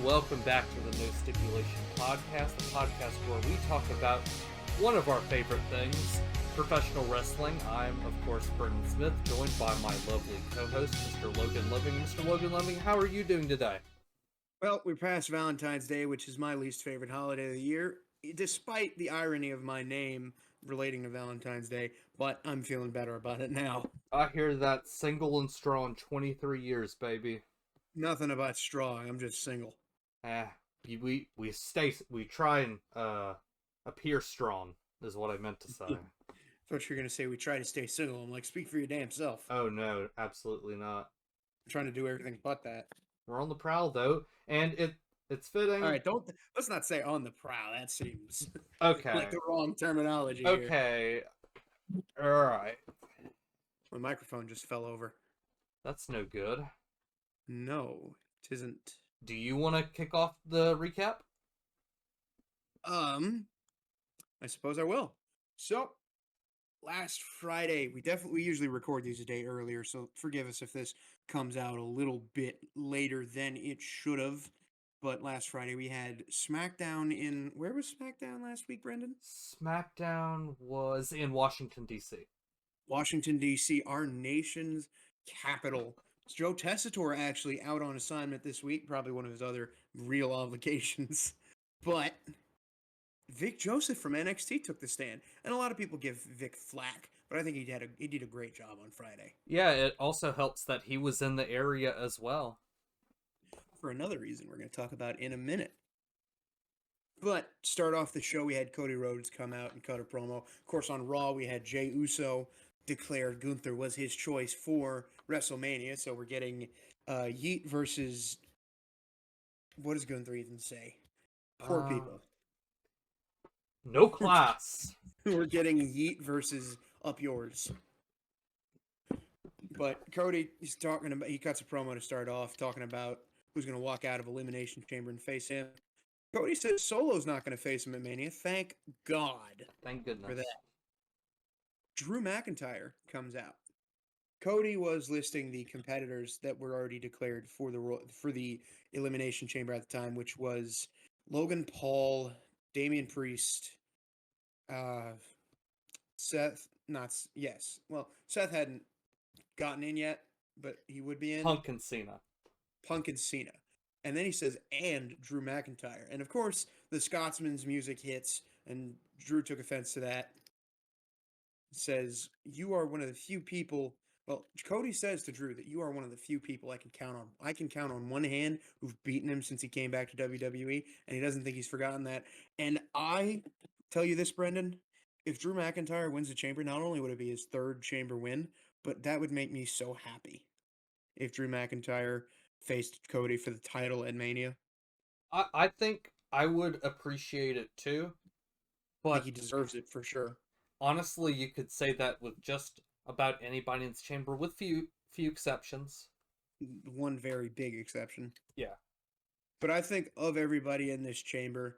welcome back to the No Stipulation Podcast, the podcast where we talk about one of our favorite things, professional wrestling. I'm, of course, Brendan Smith, joined by my lovely co-host, Mr. Logan Loving. Mr. Logan Loving, how are you doing today? Well, we're past Valentine's Day, which is my least favorite holiday of the year, despite the irony of my name relating to Valentine's Day, but I'm feeling better about it now. I hear that single and strong 23 years, baby. Nothing about straw, I'm just single. We try and appear strong, is what I meant to say. I thought you were going to say we try to stay single. I'm like, speak for your damn self. Oh no, absolutely not. I'm trying to do everything but that. We're on the prowl though, and it's fitting. All right, let's not say on the prowl. That seems okay. like the wrong terminology Okay. Here. All right. My microphone just fell over. That's no good. No, it isn't. Do you want to kick off the recap? I suppose I will. So, last Friday, we usually record these a day earlier, so forgive us if this comes out a little bit later than it should have. But last Friday we had SmackDown in... Where was SmackDown last week, Brendan? SmackDown was in Washington, D.C. Washington, D.C., our nation's capital. It's Joe Tessitore actually out on assignment this week, probably one of his other real obligations. But Vic Joseph from NXT took the stand, and a lot of people give Vic flack, but I think he did a great job on Friday. Yeah, it also helps that he was in the area as well. For another reason we're going to talk about in a minute. But start off the show, we had Cody Rhodes come out and cut a promo. Of course, on Raw, we had Jey Uso declared Gunther was his choice for WrestleMania, so we're getting Yeet versus... What does Gunther even say? Poor people. No class. We're getting Yeet versus Up Yours. But Cody, he cuts a promo to start off, talking about who's going to walk out of Elimination Chamber and face him. Cody says Solo's not going to face him at Mania. Thank God. Thank goodness. For that. Drew McIntyre comes out. Cody was listing the competitors that were already declared for the Elimination Chamber at the time, which was Logan Paul, Damian Priest, Seth. Seth hadn't gotten in yet, but he would be in. Punk and Cena. And then he says, and Drew McIntyre. And of course, the Scotsman's music hits, and Drew took offense to that. Says, you are one of the few people... Well, Cody says to Drew that you are one of the few people I can count on. I can count on one hand who've beaten him since he came back to WWE, and he doesn't think he's forgotten that. And I tell you this, Brendan, if Drew McIntyre wins the Chamber, not only would it be his third Chamber win, but that would make me so happy if Drew McIntyre faced Cody for the title at Mania. I think I would appreciate it too, but I think he deserves it for sure. Honestly, you could say that with just about anybody in this chamber, with few exceptions. One very big exception. Yeah. But I think of everybody in this chamber,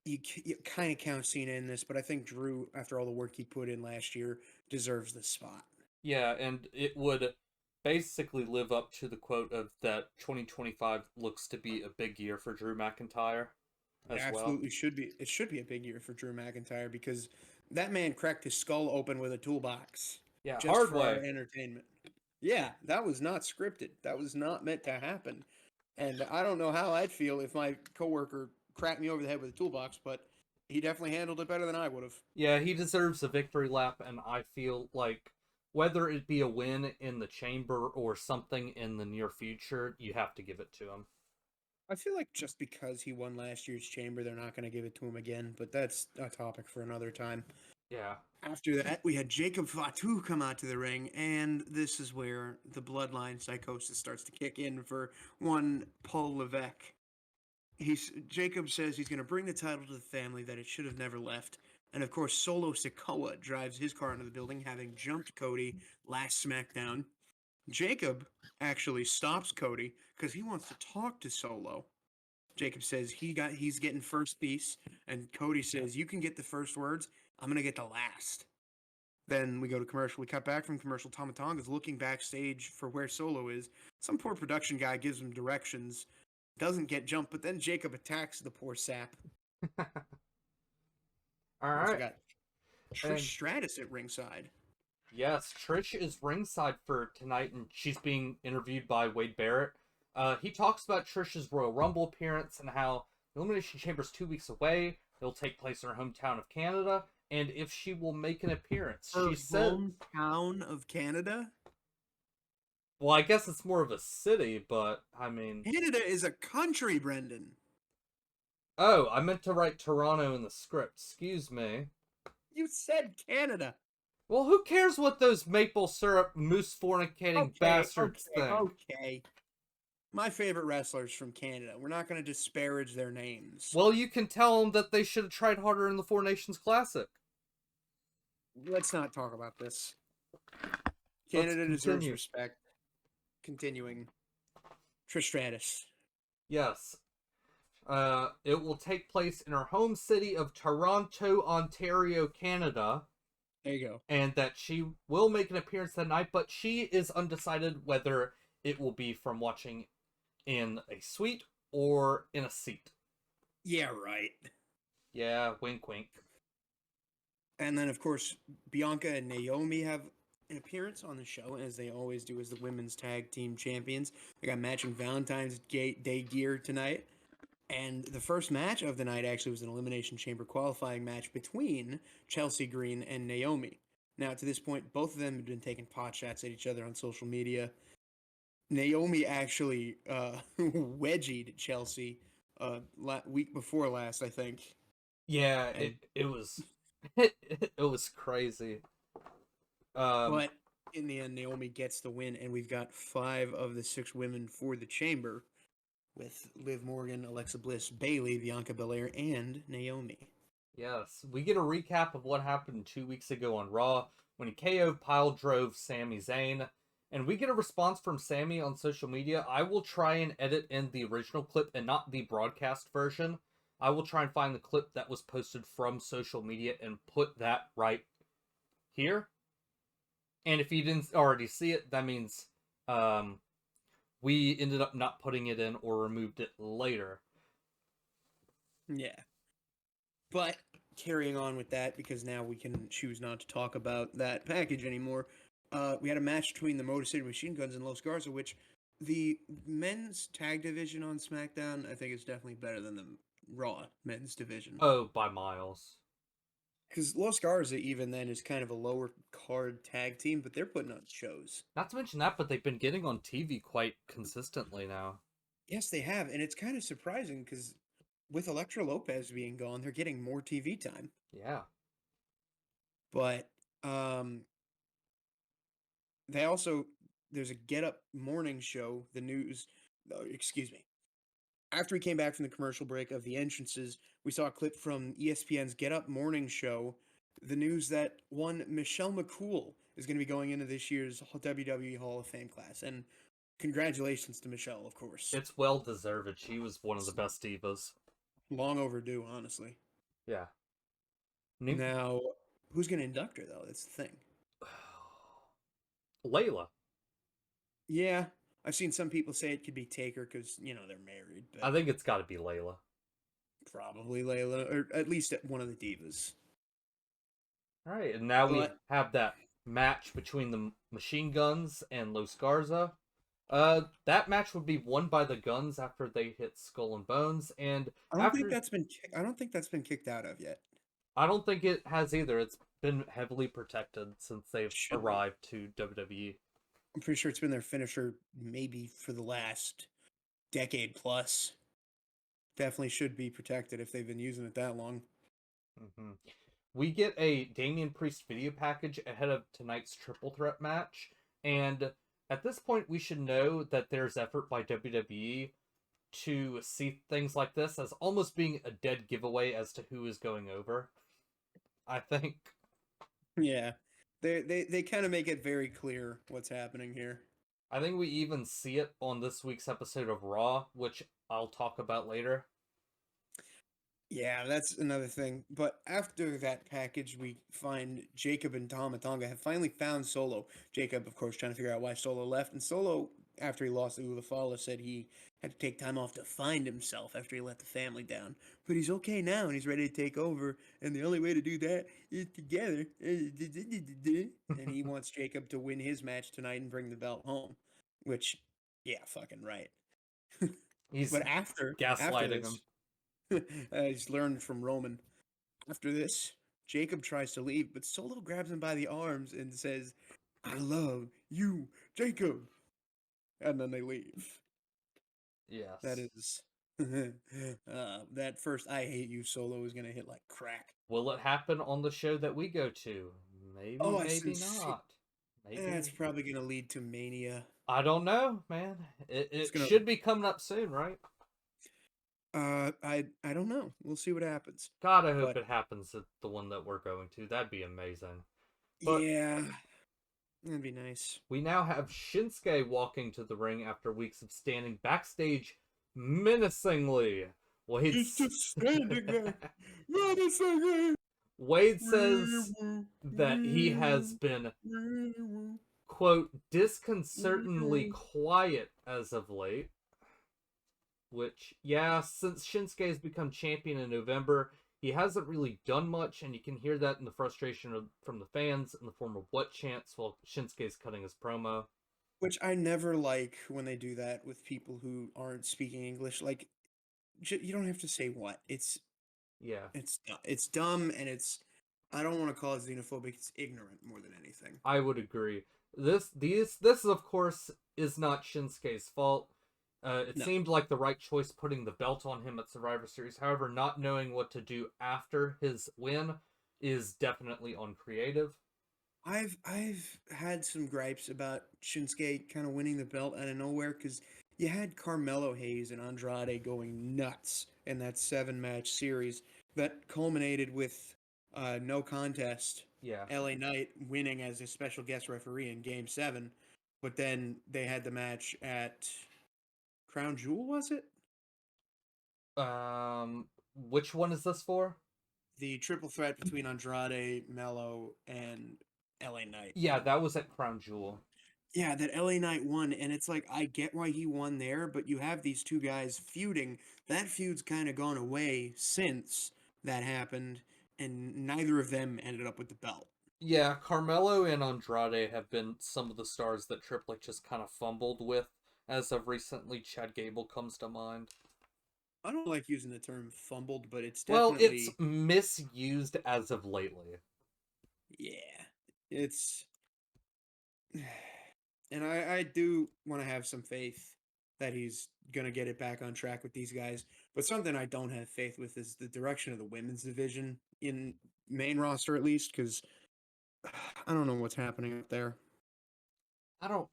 you kind of count Cena in this, but I think Drew, after all the work he put in last year, deserves this spot. Yeah, and it would basically live up to the quote of that 2025 looks to be a big year for Drew McIntyre as well. Absolutely should be. It should be a big year for Drew McIntyre because that man cracked his skull open with a toolbox. Yeah, just hard for way. Our entertainment. Yeah, that was not scripted. That was not meant to happen. And I don't know how I'd feel if my coworker cracked me over the head with a toolbox, but he definitely handled it better than I would have. Yeah, he deserves a victory lap, and I feel like whether it be a win in the chamber or something in the near future, you have to give it to him. I feel like just because he won last year's chamber, they're not going to give it to him again, but that's a topic for another time. Yeah. After that, we had Jacob Fatu come out to the ring, and this is where the bloodline psychosis starts to kick in for one Paul Levesque. Jacob says he's going to bring the title to the family, that it should have never left. And of course, Solo Sikoa drives his car into the building, having jumped Cody last SmackDown. Jacob actually stops Cody because he wants to talk to Solo. Jacob says he's getting first piece, and Cody says, you can get the first words, I'm going to get the last. Then we go to commercial. We cut back from commercial. Tama Tonga's looking backstage for where Solo is. Some poor production guy gives him directions doesn't get jumped, but then Jacob attacks the poor sap. All We also right. got Trish And Stratus at ringside. yes, Trish is ringside for tonight, and she's being interviewed by Wade Barrett. He talks about Trish's Royal Rumble appearance and how the Elimination Chamber is 2 weeks away. It'll take place in her hometown of Canada, and if she will make an appearance. Her She said, hometown of Canada? well, I guess it's more of a city, but I mean, Canada is a country, Brendan. oh, I meant to write Toronto in the script. Excuse me. You said Canada. Well, who cares what those maple syrup moose fornicating bastards think? Okay. My favorite wrestlers from Canada. We're not going to disparage their names. Well, you can tell them that they should have tried harder in the Four Nations Classic. Let's not talk about this. Canada deserves respect. Continuing. Trish Stratus. Yes. It will take place in her home city of Toronto, Ontario, Canada. There you go. And that she will make an appearance that night, but she is undecided whether it will be from watching in a suite or in a seat. Yeah, right. Yeah, wink, wink. And then, of course, Bianca and Naomi have an appearance on the show, as they always do as the women's tag team champions. They got matching Valentine's Day gear tonight. And the first match of the night actually was an Elimination Chamber qualifying match between Chelsea Green and Naomi. Now, to this point, both of them have been taking pot shots at each other on social media. Naomi actually wedgied Chelsea week before last, I think. Yeah, And, it was it was crazy. But in the end, Naomi gets the win, and we've got 5 of the 6 women for the chamber, with Liv Morgan, Alexa Bliss, Bayley, Bianca Belair, and Naomi. Yes, we get a recap of what happened 2 weeks ago on Raw when he KO'd pile drove Sami Zayn, and we get a response from Sami on social media. I will try and edit in the original clip and not the broadcast version. I will try and find the clip that was posted from social media and put that right here. And if you didn't already see it, that means we ended up not putting it in or removed it later. Yeah. But carrying on with that, because now we can choose not to talk about that package anymore, we had a match between the Motor City Machine Guns and Los Garza, which the men's tag division on SmackDown, I think, is definitely better than the Raw men's division. Oh, by miles. Because Los Garza, even then, is kind of a lower card tag team, but they're putting on shows. Not to mention that, but they've been getting on TV quite consistently now. Yes, they have, and it's kind of surprising because with Elektra Lopez being gone, they're getting more TV time. Yeah. But they also, there's a Get Up morning show, the news, excuse me. After we came back from the commercial break of the entrances, we saw a clip from ESPN's Get Up morning show, the news that one Michelle McCool is going to be going into this year's WWE Hall of Fame class. And congratulations to Michelle, of course. It's well deserved. She was one of the best divas. Long overdue, honestly. Yeah. Now, who's going to induct her, though? That's the thing. Layla. Yeah, I've seen some people say it could be Taker because, they're married. But I think it's got to be Layla. probably Layla, or at least one of the divas. All right, and now we have that match between the Machine Guns and Los Garza. That match would be won by the Guns after they hit Skull and Bones, and I don't think that's been kicked out of yet. I don't think it has either. It's been heavily protected since they've arrived to WWE. I'm pretty sure it's been their finisher maybe for the last decade plus. Definitely should be protected if they've been using it that long. Mm-hmm. We get a Damian Priest video package ahead of tonight's triple threat match, and at this point we should know that there's effort by WWE to see things like this as almost being a dead giveaway as to who is going over. I think. Yeah. They kind of make it very clear what's happening here. I think we even see it on this week's episode of Raw, which I'll talk about later. Yeah, that's another thing. But after that package, we find Jacob and Tama Tonga have finally found Solo. Jacob, of course, trying to figure out why Solo left. And Solo after he lost to Ulafala, said he had to take time off to find himself after he let the family down. But he's okay now and he's ready to take over. And the only way to do that is together. And he wants Jacob to win his match tonight and bring the belt home. Which, yeah, fucking right. He's But after gaslighting him. this, he's learned from Roman. After this, Jacob tries to leave, but Solo grabs him by the arms and says, "I love you, Jacob." And then they leave. That Yes. is that first "I hate you" solo is gonna hit like crack. Will it happen on the show that we go to? Maybe, Oh, I maybe sincerely. not. That's Maybe. probably gonna lead to Mania. I don't know, man. It's It gonna. should be coming up soon, right? I don't know. We'll see what happens. God, I hope But it happens at the one that we're going to. That'd be amazing. But yeah, that'd be nice. we now have Shinsuke walking to the ring after weeks of standing backstage menacingly. He's just standing there. Menacingly. Wade says that he has been, quote, disconcertingly quiet as of late. Which, yeah, since Shinsuke has become champion in November, he hasn't really done much, and you can hear that in the frustration from the fans in the form of what chants while Shinsuke's cutting his promo. Which I never like when they do that with people who aren't speaking English. Like, you don't have to say what. Yeah, It's dumb and it's. I don't want to call it xenophobic. It's ignorant more than anything. I would agree. This of course is not Shinsuke's fault. It No, seemed like the right choice putting the belt on him at Survivor Series. However, not knowing what to do after his win is definitely uncreative. I've had some gripes about Shinsuke kind of winning the belt out of nowhere because you had Carmelo Hayes and Andrade going nuts in that 7 match series that culminated with no contest. Yeah. LA Knight winning as a special guest referee in Game 7, but then they had the match at Crown Jewel, was it? Which one is this for? The triple threat between Andrade, Mello, and LA Knight. Yeah, that was at Crown Jewel. Yeah, that LA Knight won, and it's like I get why he won there, but you have these two guys feuding. That feud's kind of gone away since that happened, and neither of them ended up with the belt. Yeah, Carmelo and Andrade have been some of the stars that Triple H just kind of fumbled with as of recently. Chad Gable comes to mind. I don't like using the term fumbled, but it's Well, it's definitely misused as of lately. yeah. It's and I do want to have some faith that he's gonna get it back on track with these guys. But something I don't have faith with is the direction of the women's division in main roster, at least, because I don't know what's happening up there. I don't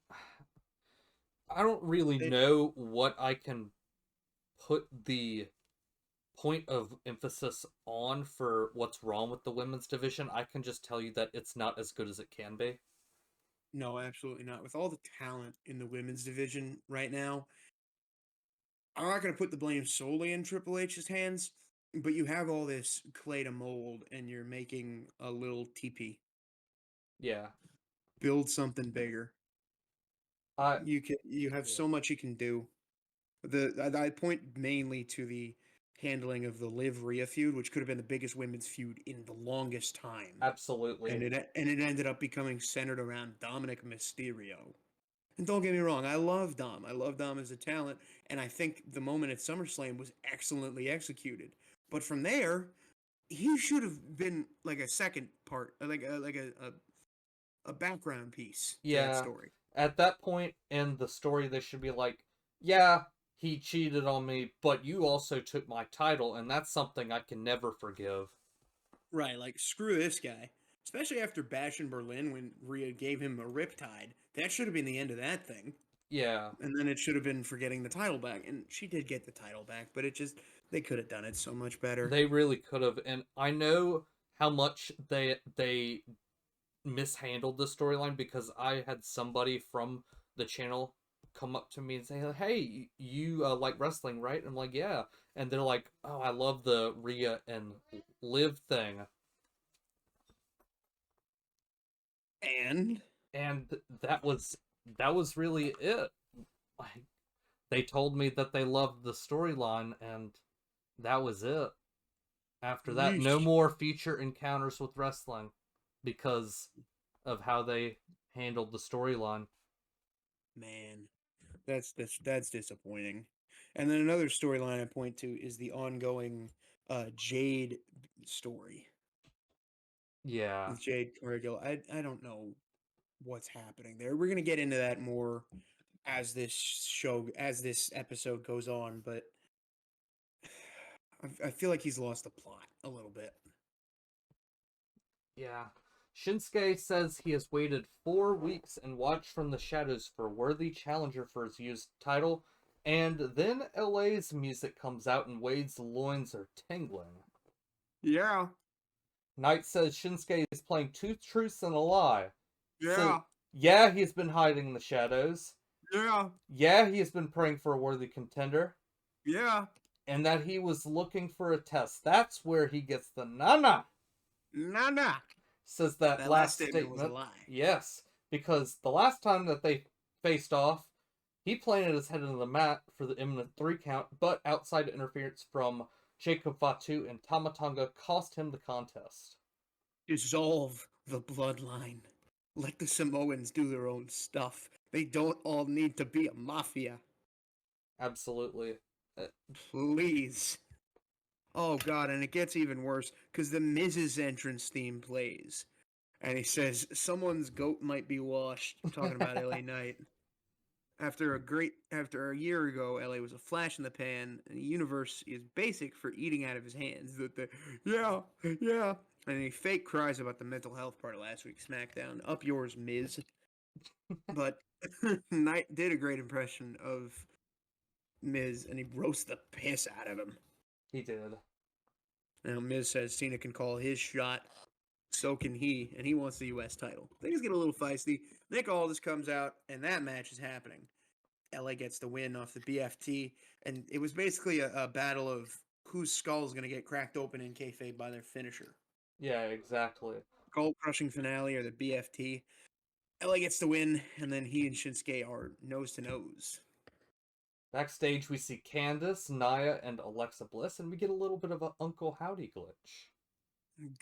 I don't really They, know what I can put the point of emphasis on for what's wrong with the women's division. I can just tell you that it's not as good as it can be. no, absolutely not. With all the talent in the women's division right now, I'm not gonna put the blame solely in Triple H's hands, but you have all this clay to mold, and you're making a little teepee. Yeah. Build something bigger. I You have yeah, so much you can do. I point mainly to the handling of the Liv Rhea feud, which could have been the biggest women's feud in the longest time, absolutely. and it ended up becoming centered around Dominic Mysterio. And don't get me wrong, I love Dom. I love Dom as a talent, and I think the moment at SummerSlam was excellently executed. But from there, he should have been like a second part, a background piece to that Yeah. story. At that point in the story, they should be like, yeah, he cheated on me, but you also took my title, and that's something I can never forgive. Right, like screw this guy. Especially after Bash in Berlin when Rhea gave him a riptide. That should have been the end of that thing. Yeah, And then it should have been for getting the title back. And she did get the title back, but it just they could have done it so much better. they really could have, and I know how much they mishandled the storyline because I had somebody from the channel come up to me and say, "Hey, you like wrestling, right?" And I'm like, "Yeah," and they're like, "Oh, I love the Rhea and Liv thing," And and that was really it. Like, they told me that they loved the storyline, and that was it. After that, no Yeesh. more feature encounters with wrestling because of how they handled the storyline. Man, that's disappointing. And then another storyline I point to is the ongoing Jade story Yeah, with Jade Cargill. I don't know what's happening there. We're gonna get into that more as this episode goes on, but I feel like he's lost the plot a little bit. yeah. Shinsuke says he has waited 4 weeks and watched from the shadows for a worthy challenger for his used title, and then LA's music comes out and Wade's loins are tingling. Yeah, Knight says Shinsuke is playing two truths and a lie. So, yeah, yeah, he's been hiding in the shadows. yeah, Yeah, he has been praying for a worthy contender. yeah. And that he was looking for a test. That's where he gets the nana. Nah, nah. Says that That last last statement was a statement. lie. Yes, because the last time that they faced off, he planted his head into the mat for the imminent 3 count, but outside interference from Jacob Fatu and Tamatonga cost him the contest. Dissolve the bloodline. Let the Samoans do their own stuff. They don't all need to be a mafia. Absolutely. Uh, Please. Oh god, and it gets even worse because the Miz's entrance theme plays. And he says, someone's goat might be washed, talking about LA Knight. After a year ago, LA was a flash in the pan, and the universe is basic for eating out of his hands. Yeah, yeah. And he fake cries about the mental health part of last week's SmackDown. Up yours, Miz. But Knight did a great impression of Miz, and he roasts the piss out of him. he did. Now Miz says Cena can call his shot, so can he, and he wants the U.S. title. Things get a little feisty. Nick Aldis comes out, and that match is happening. LA gets the win off the BFT, and it was basically a battle of whose skull is going to get cracked open in kayfabe by their finisher. Yeah, exactly. Goal crushing finale or the BFT. LA gets the win, and then he and Shinsuke are nose to nose. Backstage, we see Candice, Nia, and Alexa Bliss, and we get a little bit of a Uncle Howdy glitch.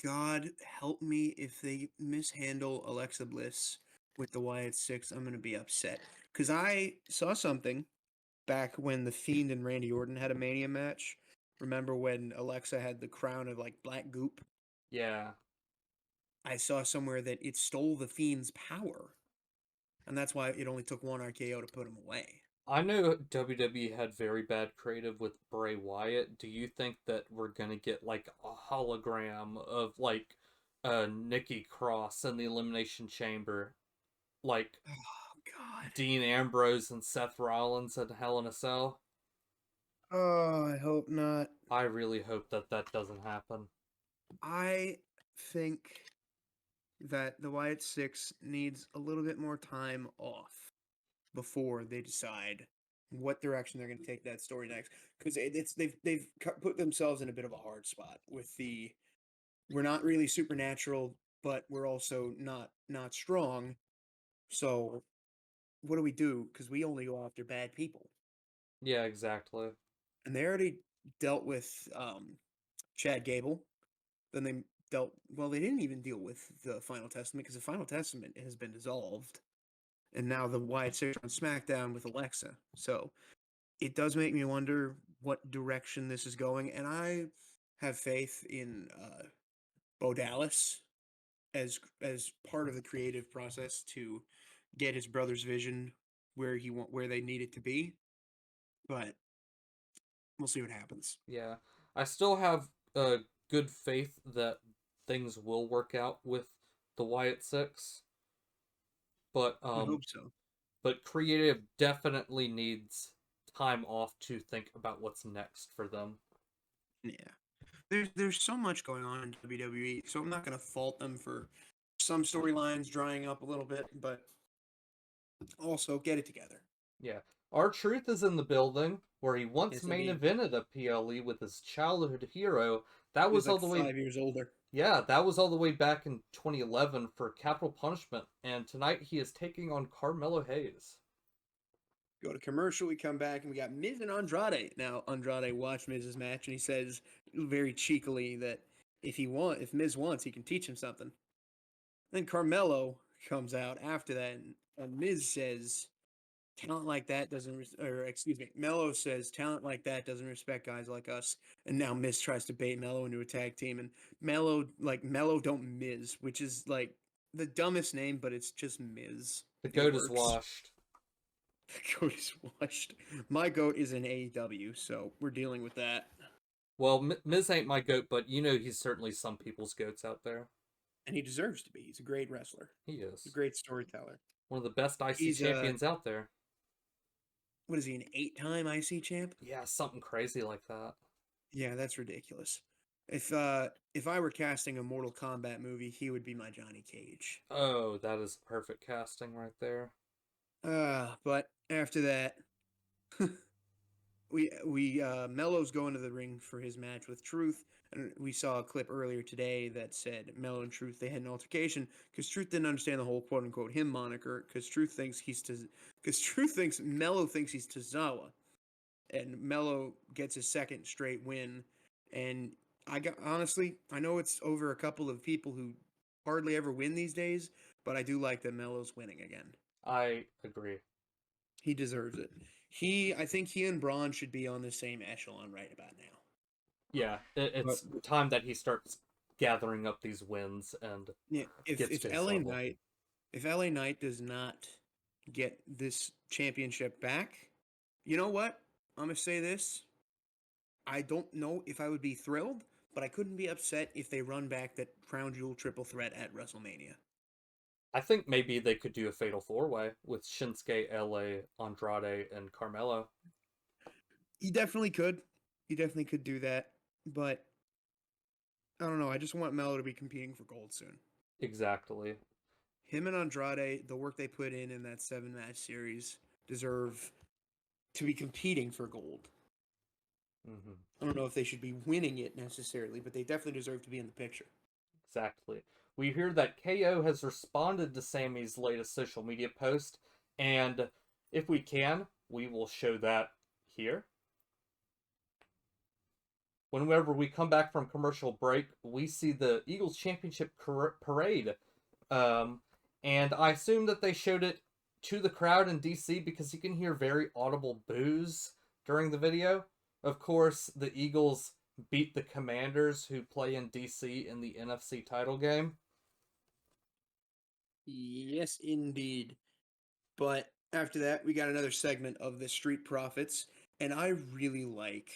God help me if they mishandle Alexa Bliss with the Wyatt Six. I'm going to be upset because I saw something back when the Fiend and Randy Orton had a Mania match. Remember when Alexa had the crown of like black goop? Yeah. I saw somewhere that it stole the Fiend's power, and that's why it only took one RKO to put him away. I know WWE had very bad creative with Bray Wyatt. Do you think that we're gonna get like a hologram of like Nikki Cross in the Elimination Chamber, like Oh God. Dean Ambrose and Seth Rollins at Hell in a Cell? Oh, I hope not. I really hope that that doesn't happen. I think that the Wyatt Six needs a little bit more time off before they decide what direction they're going to take that story next. Because they've put themselves in a bit of a hard spot with the we're not really supernatural, but we're also not strong. So what do we do? Because we only go after bad people, Yeah, exactly. and they already dealt with Chad Gable. Then they dealt well. They didn't even deal with the Final Testament because the Final Testament has been dissolved, and now the Wyatt Six on SmackDown with Alexa. So it does make me wonder what direction this is going, and I have faith in Bo Dallas as part of the creative process to get his brother's vision where they need it to be. But we'll see what happens. Yeah. I still have good faith that things will work out with the Wyatt Six, but I hope so. creative definitely needs time off to think about what's next for them. Yeah. There's so much going on in WWE, so I'm not going to fault them for some storylines drying up a little bit, but also get it together. Yeah. R-Truth is in the building where he once Yes, main indeed. evented a PLE with his childhood hero. That He was was all like the way 5 years older. Yeah, that was all the way back in 2011 for Capital Punishment, and tonight he is taking on Carmelo Hayes. Go to commercial. We come back and we got Miz and Andrade. Now Andrade watched Miz's match and he says very cheekily that if Miz wants, he can teach him something. Then Carmelo comes out after that, and Miz says, "Talent like that doesn't," or excuse me, Mello says, "Talent like that doesn't respect guys like us." And now Miz tries to bait Mello into a tag team, and Mello don't Miz, which is like the dumbest name, but it's just Miz. The It goat is works. washed. The goat is washed. My goat is in AEW, so we're dealing with that. Well, Miz ain't my goat, but you know he's certainly some people's goats out there. And he deserves to be. He's a great wrestler. He He's a is. great storyteller. One of the best IC He's champions out there. what is he, an 8-time IC champ? Yeah, something crazy like that. Yeah, that's ridiculous. If I were casting a Mortal Kombat movie, he would be my Johnny Cage. Oh, that is perfect casting right there. But after that, we Mello's going to the ring for his match with Truth, and we saw a clip earlier today that said Mello and Truth they had an altercation because Truth didn't understand the whole quote unquote him moniker because Truth thinks Mello thinks he's Tozawa, and Mello gets his second straight win, and honestly I know it's over a couple of people who hardly ever win these days, but I do like that Mello's winning again. I agree. He deserves it. I think he and Braun should be on the same echelon right about now. Yeah, it's time that he starts gathering up these wins and Yeah, if LA Knight, if LA Knight does not get this championship back, you know what? I'm gonna say this. I don't know if I would be thrilled, but I couldn't be upset if they run back that Crown Jewel triple threat at WrestleMania. I think maybe they could do a fatal four-way with Shinsuke, LA, Andrade, and Carmelo. He definitely could. He definitely could do that, but I don't know. I just want Mello to be competing for gold soon. Exactly. Him and Andrade, the work they put in that 7-match series, deserve to be competing for gold. Mm-hmm. I don't know if they should be winning it necessarily, but they definitely deserve to be in the picture. Exactly. We hear that KO has responded to Sammy's latest social media post, and if we can, we will show that here. Whenever we come back from commercial break, we see the Eagles Championship parade. And I assume that they showed it to the crowd in DC because you can hear very audible boos during the video. Of course, the Eagles beat the Commanders who play in DC in the NFC title game. Yes, indeed. But after that, we got another segment of the Street Profits, and I really like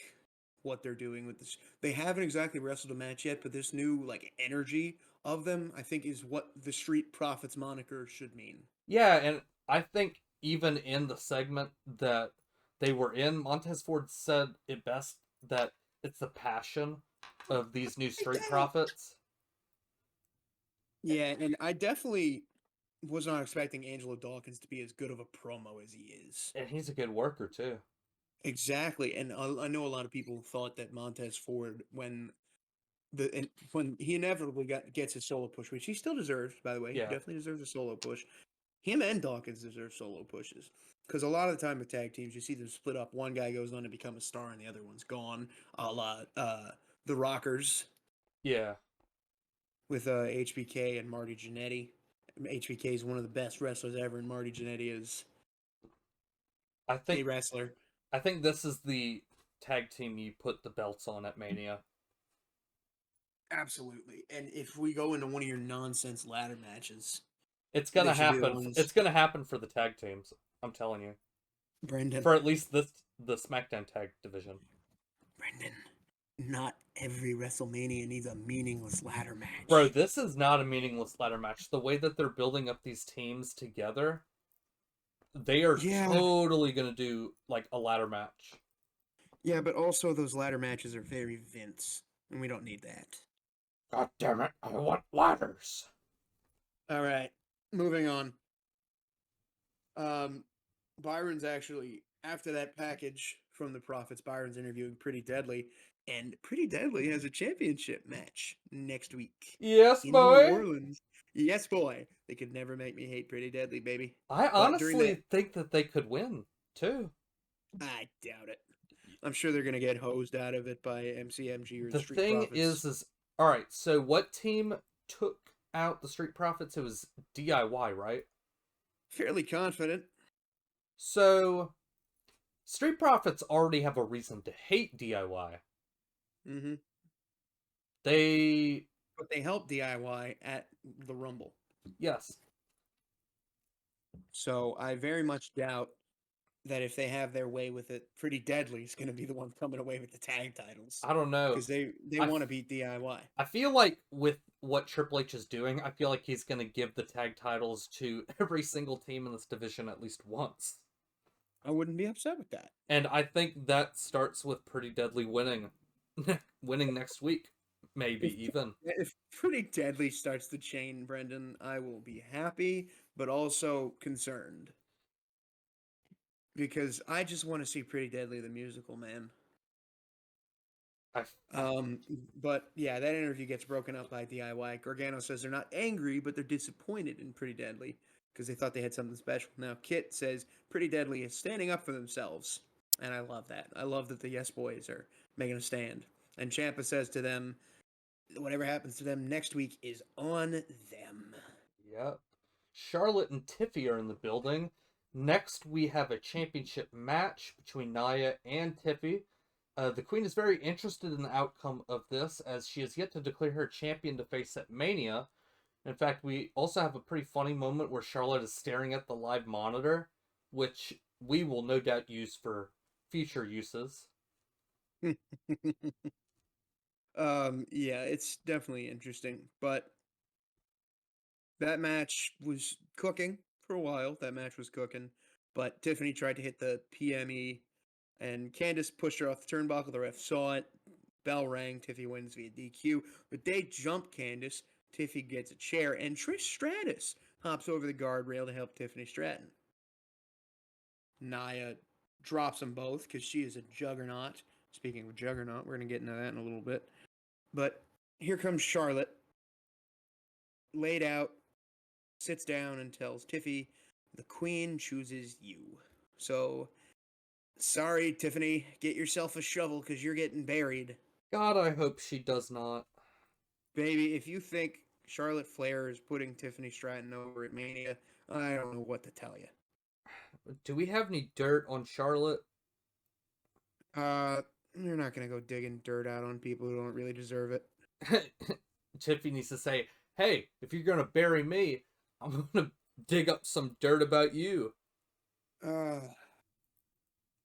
what they're doing with this. They haven't exactly wrestled a match yet, but this new like energy of them, I think, is what the Street Profits moniker should mean. Yeah, and I think even in the segment that they were in, Montez Ford said it best that it's the passion of these new Street Profits. Yeah, and I definitely was not expecting Angelo Dawkins to be as good of a promo as he is. And he's a good worker, too. Exactly, and I know a lot of people thought that Montez Ford, when he inevitably gets his solo push, which he still deserves, by the way, Yeah. he definitely deserves a solo push. Him and Dawkins deserve solo pushes because a lot of the time with tag teams, you see them split up. One guy goes on to become a star, and the other one's gone. A la the Rockers. Yeah. With HBK and Marty Jannetty. HBK is one of the best wrestlers ever, and Marty Jannetty is a wrestler. I think this is the tag team you put the belts on at Mania. Absolutely. And if we go into one of your nonsense ladder matches, it's gonna happen. It's gonna happen for the tag teams. I'm telling you. Brendan. For at least the SmackDown tag division. Brendan, not every WrestleMania needs a meaningless ladder match. Bro, this is not a meaningless ladder match. The way that they're building up these teams together, they are totally gonna do like a ladder match. Yeah, but also those ladder matches are very Vince, and we don't need that. God damn it, I want ladders. All right, moving on. Byron's actually, after that package from the Profits, Byron's interviewing Pretty Deadly, and Pretty Deadly has a championship match next week. Yes, in boy. New Orleans. Yes, boy. They could never make me hate Pretty Deadly, baby. I honestly think that they could win. 2. I doubt it. I'm sure they're gonna get hosed out of it by MCMG or the The Street thing Profits. is all right. So what team took out the Street Profits? It was DIY, right? Fairly confident. So Street Profits already have a reason to hate DIY. Mm-hmm. They, But they helped DIY at the Rumble. yes, So I very much doubt that if they have their way with it, Pretty Deadly is going to be the one coming away with the tag titles I don't know. because they I want to beat DIY. I feel like with what Triple H is doing, I feel like he's going to give the tag titles to every single team in this division at least once. I wouldn't be upset with that. And I think that starts with Pretty Deadly winning winning next week, maybe even. If Pretty Deadly starts the chain, Brendan, I will be happy, but also concerned because I just want to see Pretty Deadly the musical, man. I Um, but yeah, that interview gets broken up by DIY. Gargano says they're not angry, but they're disappointed in Pretty Deadly because they thought they had something special. Now, Kit says Pretty Deadly is standing up for themselves, and I love that. I love that the Yes Boys are making a stand. And Ciampa says to them, whatever happens to them next week is on them. Yep. Charlotte and Tiffy are in the building. Next, we have a championship match between Nia and Tiffy. The Queen is very interested in the outcome of this, as she has yet to declare her champion to face at Mania. In fact, we also have a pretty funny moment where Charlotte is staring at the live monitor, which we will no doubt use for future uses. Yeah, it's definitely interesting, but that match was cooking for a while. That match was cooking, but Tiffany tried to hit the PME, and Candice pushed her off the turnbuckle. The ref saw it. Bell rang. Tiffy wins via DQ, but they jump Candice. Tiffy gets a chair, and Trish Stratus hops over the guardrail to help Tiffany Stratton. Nia drops them both because she is a juggernaut. Speaking of juggernaut, we're going to get into that in a little bit. But here comes Charlotte, laid out, sits down and tells Tiffy, the Queen chooses you. So, sorry, Tiffany, get yourself a shovel because you're getting buried. God, I hope she does not. Baby, if you think Charlotte Flair is putting Tiffany Stratton over at Mania, I don't know what to tell you. Do we have any dirt on Charlotte? You're not going to go digging dirt out on people who don't really deserve it. Tiffy needs to say, hey, if you're going to bury me, I'm going to dig up some dirt about you.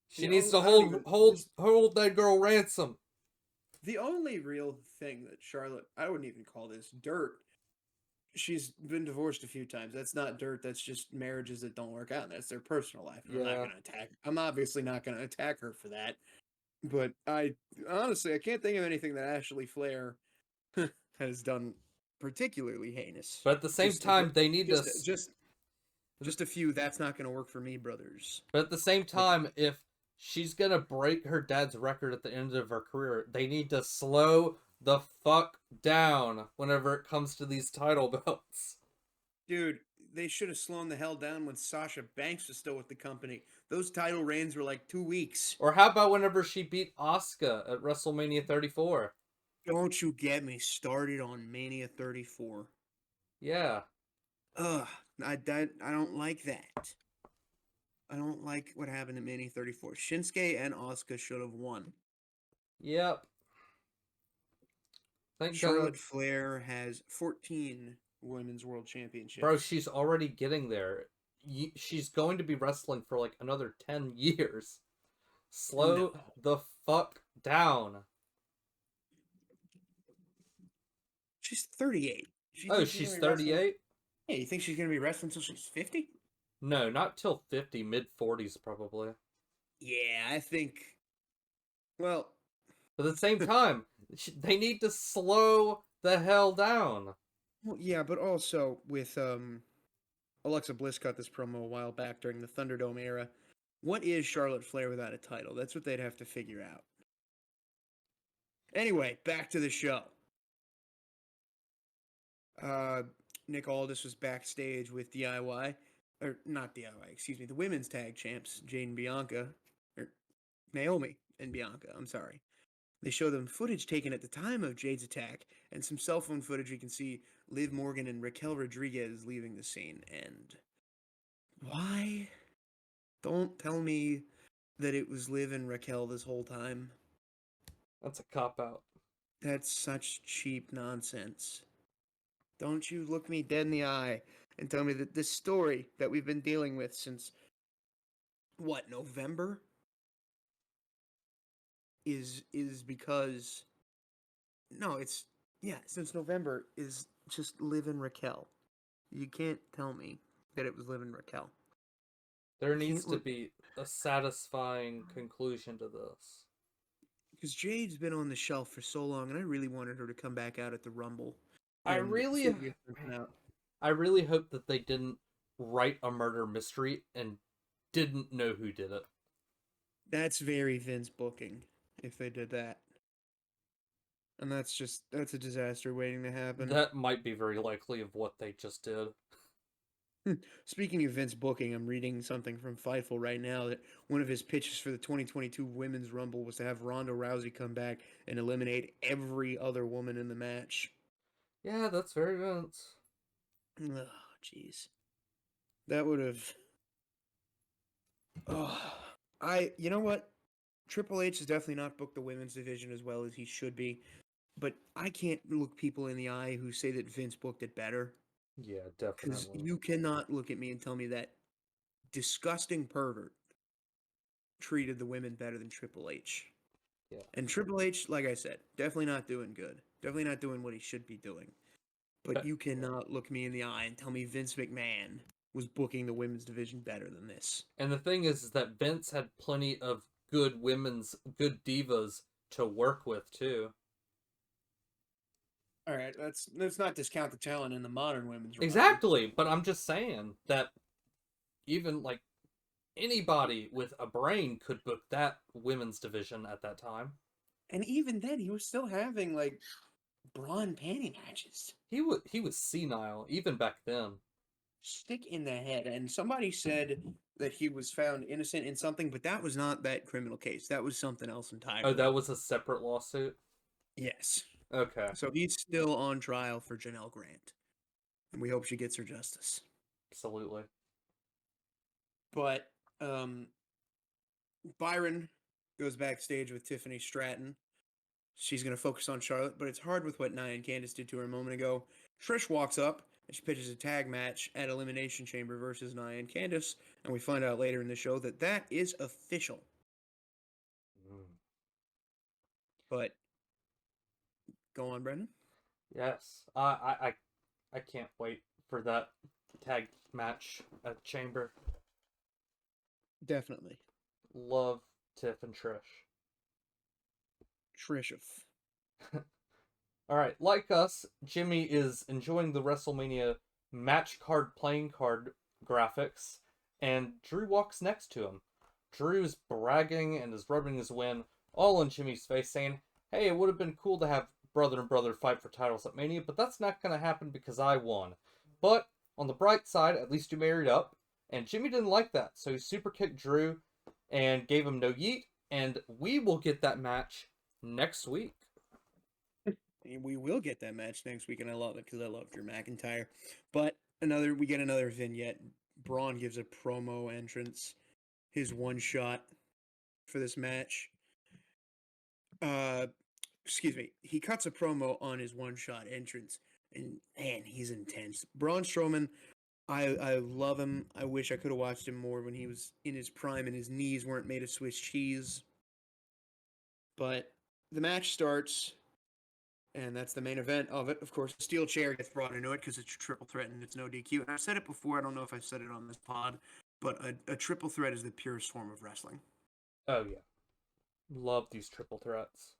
She needs to hold that girl ransom. The only real thing that Charlotte, I wouldn't even call this dirt. She's been divorced a few times. That's not dirt. That's just marriages that don't work out. That's their personal life. Yeah. I'm not going to attack. I'm obviously not going to attack her for that. But I honestly, I can't think of anything that Ashley Flair has done particularly heinous. But at the same time, they need to just a few. That's not going to work for me, brothers. But at the same time, if she's gonna break her dad's record at the end of her career, they need to slow the fuck down whenever it comes to these title belts. Dude, they should have slowed the hell down when Sasha Banks was still with the company. Those title reigns were like 2 weeks. Or how about whenever she beat Asuka at WrestleMania 34? Don't you get me started on Mania 34. Yeah. Ugh, I don't like that. I don't like what happened at Mania 34. Shinsuke and Asuka should have won. Yep. Thank Charlotte God. Flair has 14 women's world championships. Bro, she's already getting there. She's going to be wrestling for like another 10 years. Slow the fuck down. She's 38. She's 38? Yeah, you think she's going to be wrestling until she's 50? No, not till 50, mid-40s probably. Yeah, I think... Well... But at the same time, they need to slow the hell down. Well, yeah, but also with Alexa Bliss cut this promo a while back during the Thunderdome era. What is Charlotte Flair without a title? That's what they'd have to figure out. Anyway, back to the show. Nick Aldis was backstage with DIY. or not DIY, excuse me, the women's tag champs, Jade and Bianca, or Naomi and Bianca, I'm sorry. They show them footage taken at the time of Jade's attack and some cell phone footage. You can see Liv Morgan and Raquel Rodriguez leaving the scene. And why? Don't tell me that it was Liv and Raquel this whole time. That's a cop-out. That's such cheap nonsense. Don't you look me dead in the eye and tell me that this story that we've been dealing with since, what, November? Is because no, it's yeah, since November is just Liv and Raquel. You can't tell me that it was Liv and Raquel. There You needs can't to look be a satisfying conclusion to this. because Jade's been on the shelf for so long, and I really wanted her to come back out at the Rumble I and really, figure something out. I really hope that they didn't write a murder mystery and didn't know who did it. That's very Vince booking if they did that, and that's a disaster waiting to happen. That might be very likely of what they just did. Speaking of Vince booking, I'm reading something from Fightful right now that one of his pitches for the 2022 Women's Rumble was to have Ronda Rousey come back and eliminate every other woman in the match. Yeah, that's very Vince. Oh, jeez. That would have. Oh, you know what? Triple H has definitely not booked the women's division as well as he should be, but I can't look people in the eye who say that Vince booked it better Yeah, because definitely. you cannot look at me and tell me that disgusting pervert treated the women better than Triple H. Yeah. And Triple H, like I said, definitely not doing good. Definitely not doing what he should be doing. But you cannot look me in the eye and tell me Vince McMahon was booking the women's division better than this. And the thing is that Vince had plenty of good good divas to work with too. All right, let's not discount the talent in the modern women's roster. Exactly, but I'm just saying that even like anybody with a brain could book that women's division at that time. And even then, he was still having like bra and panty matches. He was senile even back then. Stick in the head. And somebody said that he was found innocent in something, but that was not that criminal case. That was something else entirely. Oh, that was a separate lawsuit? Yes. Okay. So he's still on trial for Janelle Grant. And we hope she gets her justice. Absolutely. But Byron goes backstage with Tiffany Stratton. She's going to focus on Charlotte, but it's hard with what Nia and Candice did to her a moment ago. Trish walks up and she pitches a tag match at Elimination Chamber versus Nia and Candice, and we find out later in the show that that is official. But go on, Brendan. Yes. I can't wait for that tag match at Chamber. Definitely. Love Tiff and Trish. Trish. Alright, like us, Jimmy is enjoying the WrestleMania match card playing card graphics, and Drew walks next to him. Drew's bragging and is rubbing his win all in Jimmy's face, saying, hey, it would have been cool to have brother and brother fight for titles at Mania, but that's not going to happen because I won. But, on the bright side, at least you married up, and Jimmy didn't like that, so he super kicked Drew and gave him no yeet, and we will get that match next week. We will get that match next week, and I love it because I love Drew McIntyre. But we get another vignette. Braun gives a promo entrance, his one shot for this match. Excuse me. He cuts a promo on his one shot entrance, and man, he's intense. Braun Strowman, I love him. I wish I could have watched him more when he was in his prime and his knees weren't made of Swiss cheese. But the match starts. And that's the main event of it. Of course, a steel chair gets brought into it because it's a triple threat and it's no DQ. And I've said it before. I don't know if I've said it on this pod, but a triple threat is the purest form of wrestling. Oh, yeah. Love these triple threats.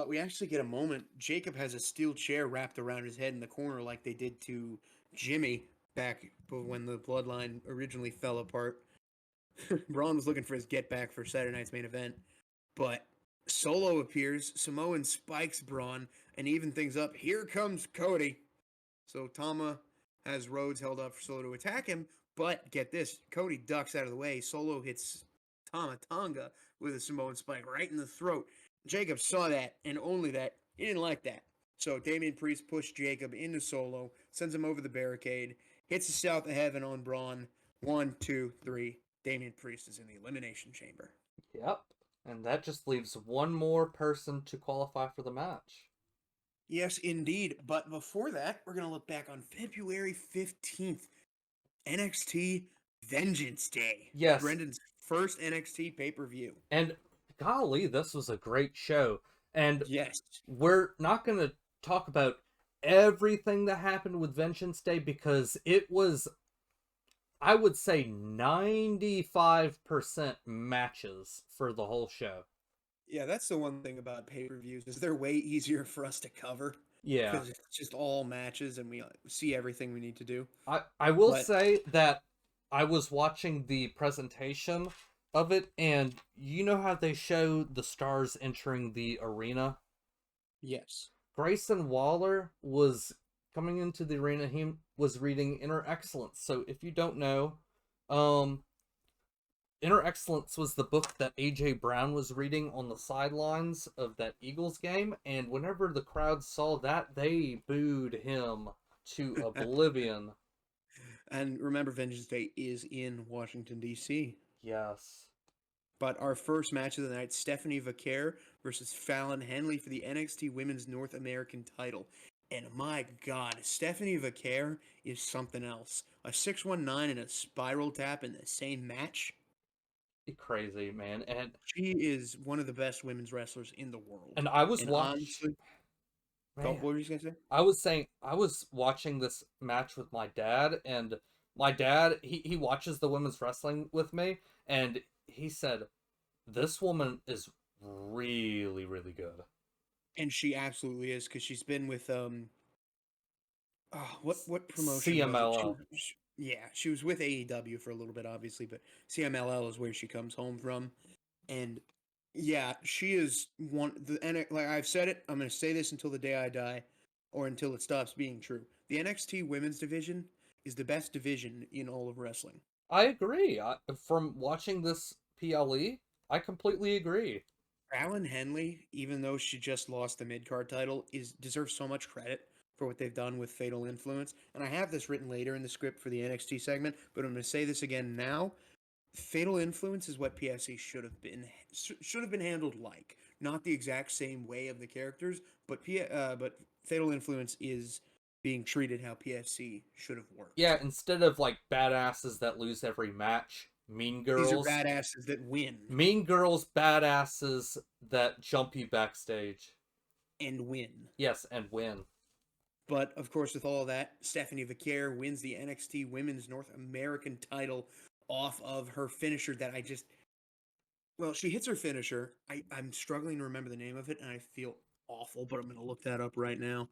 We actually get a moment. Jacob has a steel chair wrapped around his head in the corner like they did to Jimmy back when the bloodline originally fell apart. Braun was looking for his get back for Saturday night's main event, but Solo appears, Samoan spikes Braun, and even things up. Here comes Cody. So Tama as Rhodes held up for Solo to attack him. But get this, Cody ducks out of the way. Solo hits Tama Tonga with a Samoan spike right in the throat. Jacob saw that, and only that. He didn't like that. So Damian Priest pushed Jacob into Solo, sends him over the barricade, hits the South of Heaven on Braun. 1, 2, 3. Damian Priest is in the Elimination Chamber. Yep. And that just leaves one more person to qualify for the match. Yes, indeed. But before that, we're going to look back on February 15th, NXT Vengeance Day. Yes. Brendan's first NXT pay-per-view. And golly, this was a great show. And yes, we're not going to talk about everything that happened with Vengeance Day because it was, I would say, 95% matches for the whole show. Yeah, that's the one thing about pay-per-views is they're way easier for us to cover. Yeah. Because it's just all matches and we see everything we need to do. I will say that I was watching the presentation of it, and you know how they show the stars entering the arena? Yes. Grayson Waller was coming into the arena. He was reading Inner Excellence. So if you don't know, Inner Excellence was the book that AJ Brown was reading on the sidelines of that Eagles game, and whenever the crowd saw that, they booed him to oblivion. And remember, Vengeance Day is in Washington, D.C. Yes. But our first match of the night, Stephanie Vaquer versus Fallon Henley for the NXT Women's North American title. And my God, Stephanie Vaquer is something else. A 619 and a spiral tap in the same match. Crazy, man. And she is one of the best women's wrestlers in the world. And I was watching. What were you going to say? I was watching this match with my dad, and my dad, he watches the women's wrestling with me, and he said, this woman is really, really good. And she absolutely is, because she's been with, what promotion? CMLL. She was with AEW for a little bit, obviously, but CMLL is where she comes home from. And yeah, she is like I've said it, I'm going to say this until the day I die, or until it stops being true. The NXT women's division is the best division in all of wrestling. I agree. From watching this PLE, I completely agree. Fallon Henley, even though she just lost the mid-card title, deserves so much credit for what they've done with Fatal Influence. And I have this written later in the script for the NXT segment, but I'm going to say this again now. Fatal Influence is what PSE should have been handled like. Not the exact same way of the characters, but Fatal Influence is being treated how PSC should have worked. Yeah, instead of like badasses that lose every match, Mean Girls. These are badasses that win. Mean Girls, badasses that jump you backstage. And win. Yes, and win. But, of course, with all that, Stephanie Vaquer wins the NXT Women's North American title off of her finisher that she hits her finisher. I'm struggling to remember the name of it, and I feel awful, but I'm going to look that up right now.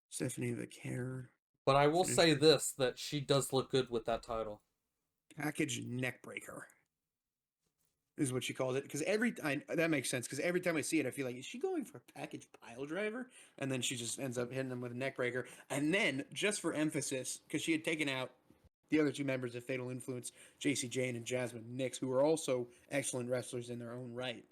Stephanie Vaquer. But I will say this, that she does look good with that title. Package neckbreaker is what she calls it. Because that makes sense. Because every time I see it, I feel like, is she going for a package pile driver? And then she just ends up hitting them with a neckbreaker. And then, just for emphasis, because she had taken out the other two members of Fatal Influence, JC Jane and Jasmine Nix, who are also excellent wrestlers in their own right.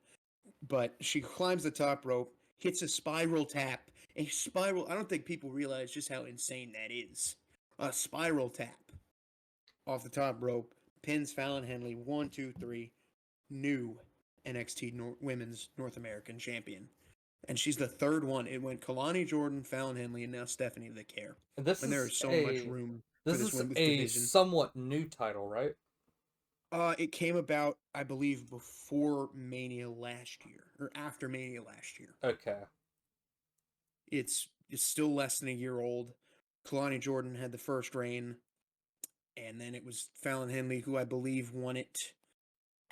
But she climbs the top rope, hits a spiral tap. A spiral, I don't think people realize just how insane that is. A spiral tap off the top rope, pins Fallon Henley, 1, 2, 3, new NXT Women's North American Champion. And she's the third one. It went Kalani Jordan, Fallon Henley, and now Stephanie Vaquer. And there is so much room for this women's division. This is a somewhat new title, right? It came about, I believe, before Mania last year, or after Mania last year. Okay. It's still less than a year old. Kalani Jordan had the first reign. And then it was Fallon Henley, who I believe won it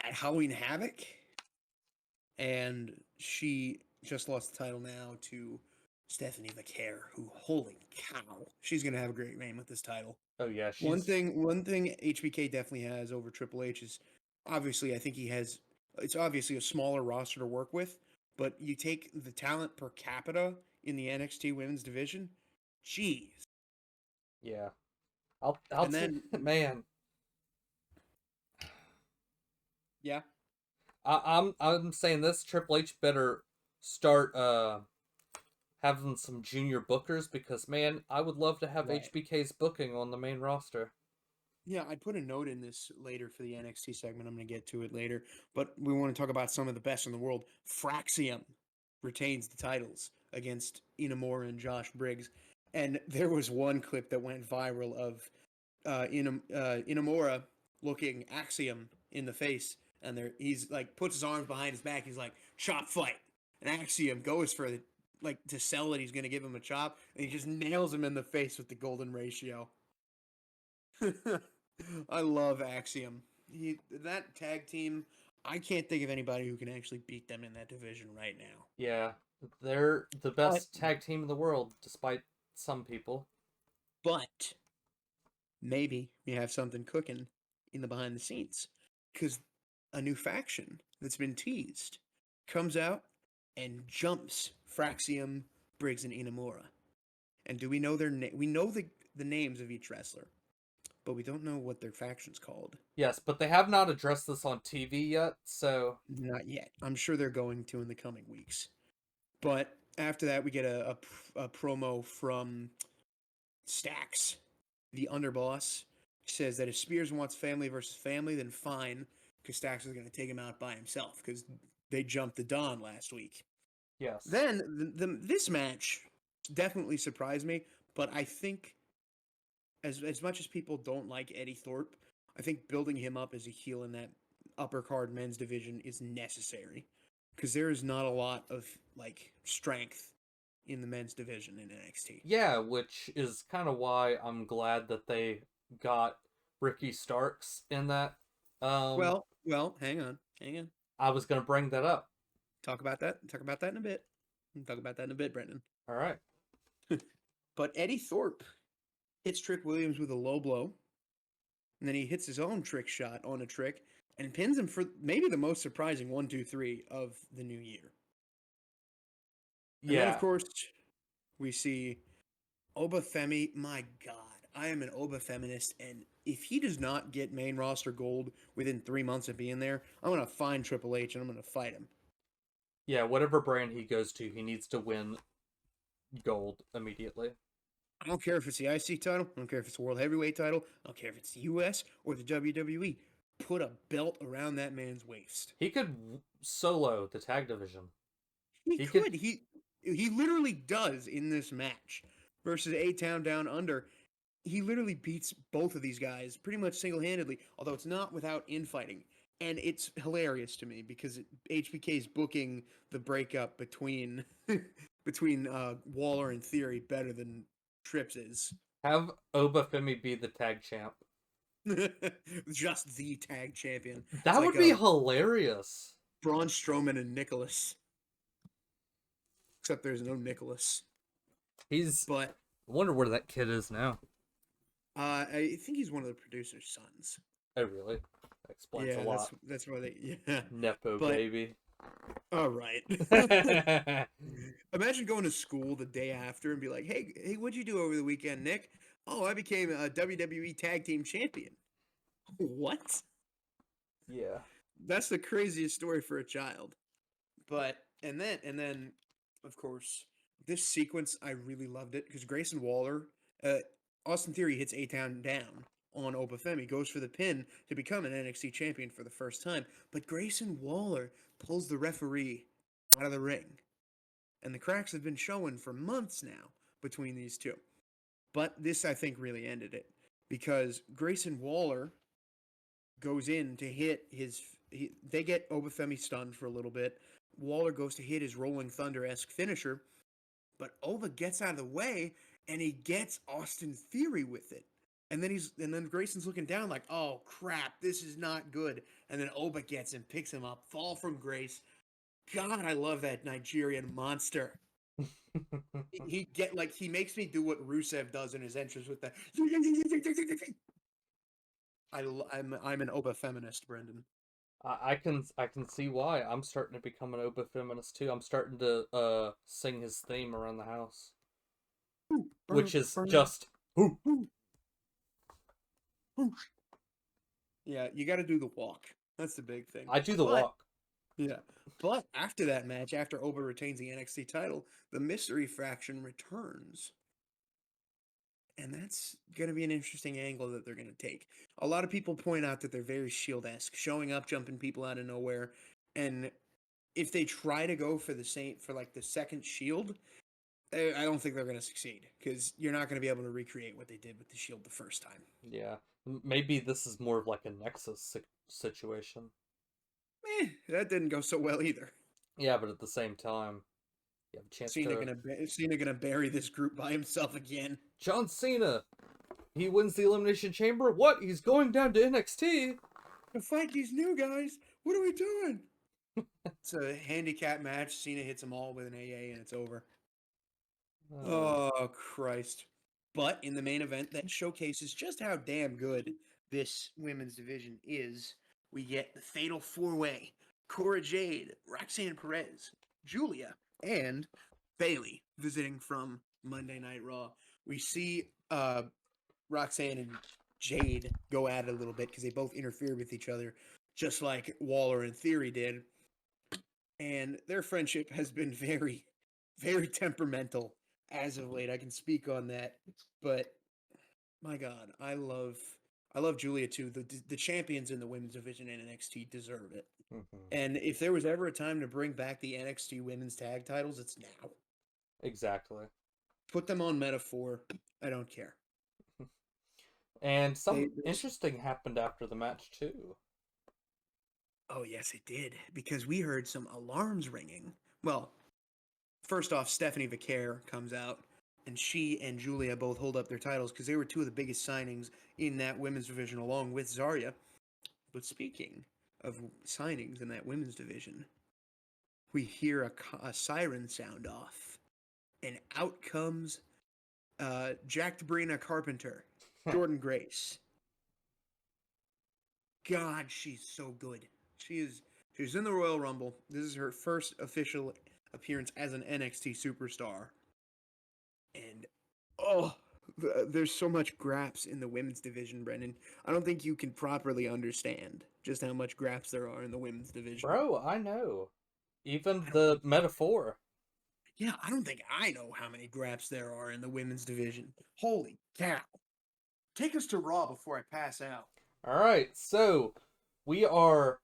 at Halloween Havoc. And she just lost the title now to Stephanie Vaquer, who, holy cow, she's going to have a great reign with this title. Oh, yeah. One thing HBK definitely has over Triple H is, obviously, it's obviously a smaller roster to work with, but you take the talent per capita in the NXT women's division, jeez. Yeah. I'll And then, man. yeah, I'm saying this Triple H better start having some junior bookers because man, I would love to have right. HBK's booking on the main roster. Yeah, I put a note in this later for the NXT segment. I'm going to get to it later. But we want to talk about some of the best in the world. Fraxium retains the titles against Inamura and Josh Briggs. And there was one clip that went viral of Inamura looking Axiom in the face. And he's like, puts his arms behind his back. He's like, chop fight. And Axiom goes for the, like, to sell it. He's going to give him a chop. And he just nails him in the face with the golden ratio. I love Axiom. That tag team, I can't think of anybody who can actually beat them in that division right now. Yeah, they're the But best tag team in the world, despite some people. but maybe we have something cooking in the behind the scenes because a new faction that's been teased comes out and jumps Fraxium, Briggs, and Inamura. And do we know their name? We know the names of each wrestler, but we don't know what their faction's called. Yes, but they have not addressed this on TV yet, so Not yet. I'm sure they're going to in the coming weeks. But after that, we get a promo from Stax, the underboss. He says that if Spears wants family versus family, then fine, because Stax is going to take him out by himself because they jumped the Don last week. yes. Then this match definitely surprised me, but I think as much as people don't like Eddie Thorpe, I think building him up as a heel in that upper card men's division is necessary because there is not a lot of like strength in the men's division in NXT. Yeah, which is kind of why I'm glad that they got Ricky Starks in that. Um, Well, hang on. I was gonna bring that up. Talk about that. Talk about that in a bit. We'll talk about that in a bit, Brendan. All right. But Eddie Thorpe hits Trick Williams with a low blow, and then he hits his own trick shot on a trick and pins him for maybe the most surprising 1, 2, 3 of the new year. And then, of Yeah. course, we see Oba Femi. My God, I am an Oba feminist, and if he does not get main roster gold within 3 months of being there, I'm gonna find Triple H and I'm gonna fight him. Yeah, whatever brand he goes to, he needs to win gold immediately. I don't care if it's the IC title. I don't care if it's the World Heavyweight title. I don't care if it's the US or the WWE. Put a belt around that man's waist. He could solo the tag division. He He could. could. He literally does in this match versus A-Town Down Under. He literally beats both of these guys pretty much single-handedly, although it's not without infighting. And it's hilarious to me because HBK is booking the breakup between between Waller and Theory better than Trips is. Have Oba Femi be the tag champ. Just the tag champion. It's That like would be hilarious. Braun Strowman and Nicholas. Except there's no Nicholas. He's. But I wonder where that kid is now. I think he's one of the producer's sons. Oh, really? That explains a lot. That's why they Nepo but, baby. All right. Imagine going to school the day after and be like, hey, what'd you do over the weekend, Nick? Oh, I became a WWE Tag Team Champion. What? Yeah. That's the craziest story for a child. But and then of course this sequence I really loved it because Grayson Waller, Austin Theory hits A-Town down on Oba Femi, goes for the pin to become an NXT champion for the first time. But Grayson Waller pulls the referee out of the ring, and the cracks have been showing for months now between these two. But this I think really ended it because Grayson Waller goes in to hit they get Oba Femi stunned for a little bit. Waller goes to hit his Rolling Thunder-esque finisher, but Oba gets out of the way and he gets Austin Theory with it. And then Grayson's looking down like, oh crap, this is not good. And then Oba gets him, picks him up, fall from grace. God, I love that Nigerian monster. He makes me do what Rusev does in his entrance with that. I'm an Oba feminist, Brendan. I can see why. I'm starting to become an Oba feminist too. I'm starting to sing his theme around the house, Ooh, which is just. Ooh. Whoosh. Yeah, you got to do the walk. That's the big thing. I do the But walk. yeah, but after that match, after Oba retains the NXT title, the mystery faction returns. And that's going to be an interesting angle that they're going to take. A lot of people point out that they're very Shield-esque, showing up, jumping people out of nowhere. And if they try to go for the same, for like the second Shield, I don't think they're going to succeed because you're not going to be able to recreate what they did with the Shield the first time. Yeah. Maybe this is more of like a Nexus situation. That didn't go so well either. Yeah, but at the same time, you have a chance to... Cena gonna bury this group by himself again. John Cena! He wins the Elimination Chamber? What? He's going down to NXT? To fight these new guys? What are we doing? It's a handicap match. Cena hits them all with an AA and it's over. Oh, Christ. But in the main event that showcases just how damn good this women's division is, we get the Fatal 4-Way. Cora Jade, Roxanne Perez, Julia, and Bailey visiting from Monday Night Raw. We see Roxanne and Jade go at it a little bit because they both interfere with each other, just like Waller and Theory did. And their friendship has been very, very temperamental as of late. I can speak on that, but my God, I love Julia too. The champions in the women's division in NXT deserve it. Mm-hmm. And if there was ever a time to bring back the NXT women's tag titles, it's now. Exactly. Put them on Metaphor. I don't care. And something interesting happened after the match too. Oh yes, it did, because we heard some alarms ringing. Well, first off, Stephanie Vicaire comes out, and she and Julia both hold up their titles because they were two of the biggest signings in that women's division, along with Zarya. But speaking of signings in that women's division, we hear a siren sound off, and out comes Jack Sabrina Carpenter, Jordan Grace. God, she's so good. She's in the Royal Rumble. This is her first official appearance as an NXT superstar. And there's so much graps in the women's division, Brendan. I don't think you can properly understand just how much graps there are in the women's division. Bro, I know. Even the Metaphor. Yeah, I don't think I know how many graps there are in the women's division. Holy cow. Take us to Raw before I pass out. Alright, so we are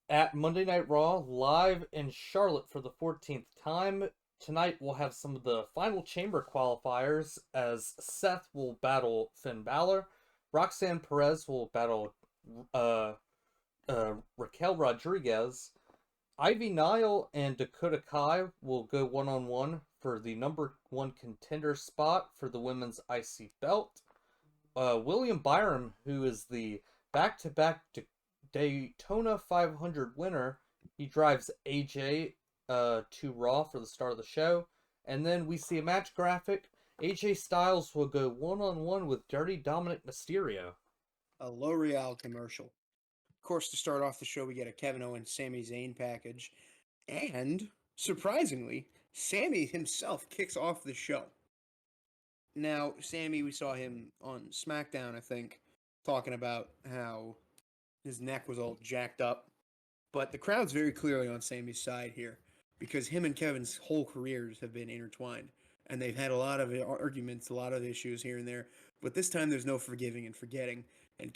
at Monday Night Raw live in Charlotte for the 14th time. Tonight we'll have some of the final chamber qualifiers as Seth will battle Finn Balor, Roxanne Perez will battle Raquel Rodriguez, Ivy Nile and Dakota Kai will go one-on-one for the number one contender spot for the women's IC belt. William Byron, who is the back-to-back Daytona 500 winner, he drives AJ to Raw for the start of the show. And then we see a match graphic. AJ Styles will go one-on-one with Dirty Dominic Mysterio. A L'Oreal commercial. Of course, to start off the show, we get a Kevin Owens, Sami Zayn package. And, surprisingly, Sami himself kicks off the show. Now, Sami, we saw him on SmackDown, I think, talking about how his neck was all jacked up. But the crowd's very clearly on Sami's side here because him and Kevin's whole careers have been intertwined. And they've had a lot of arguments, a lot of issues here and there. But this time there's no forgiving and forgetting. And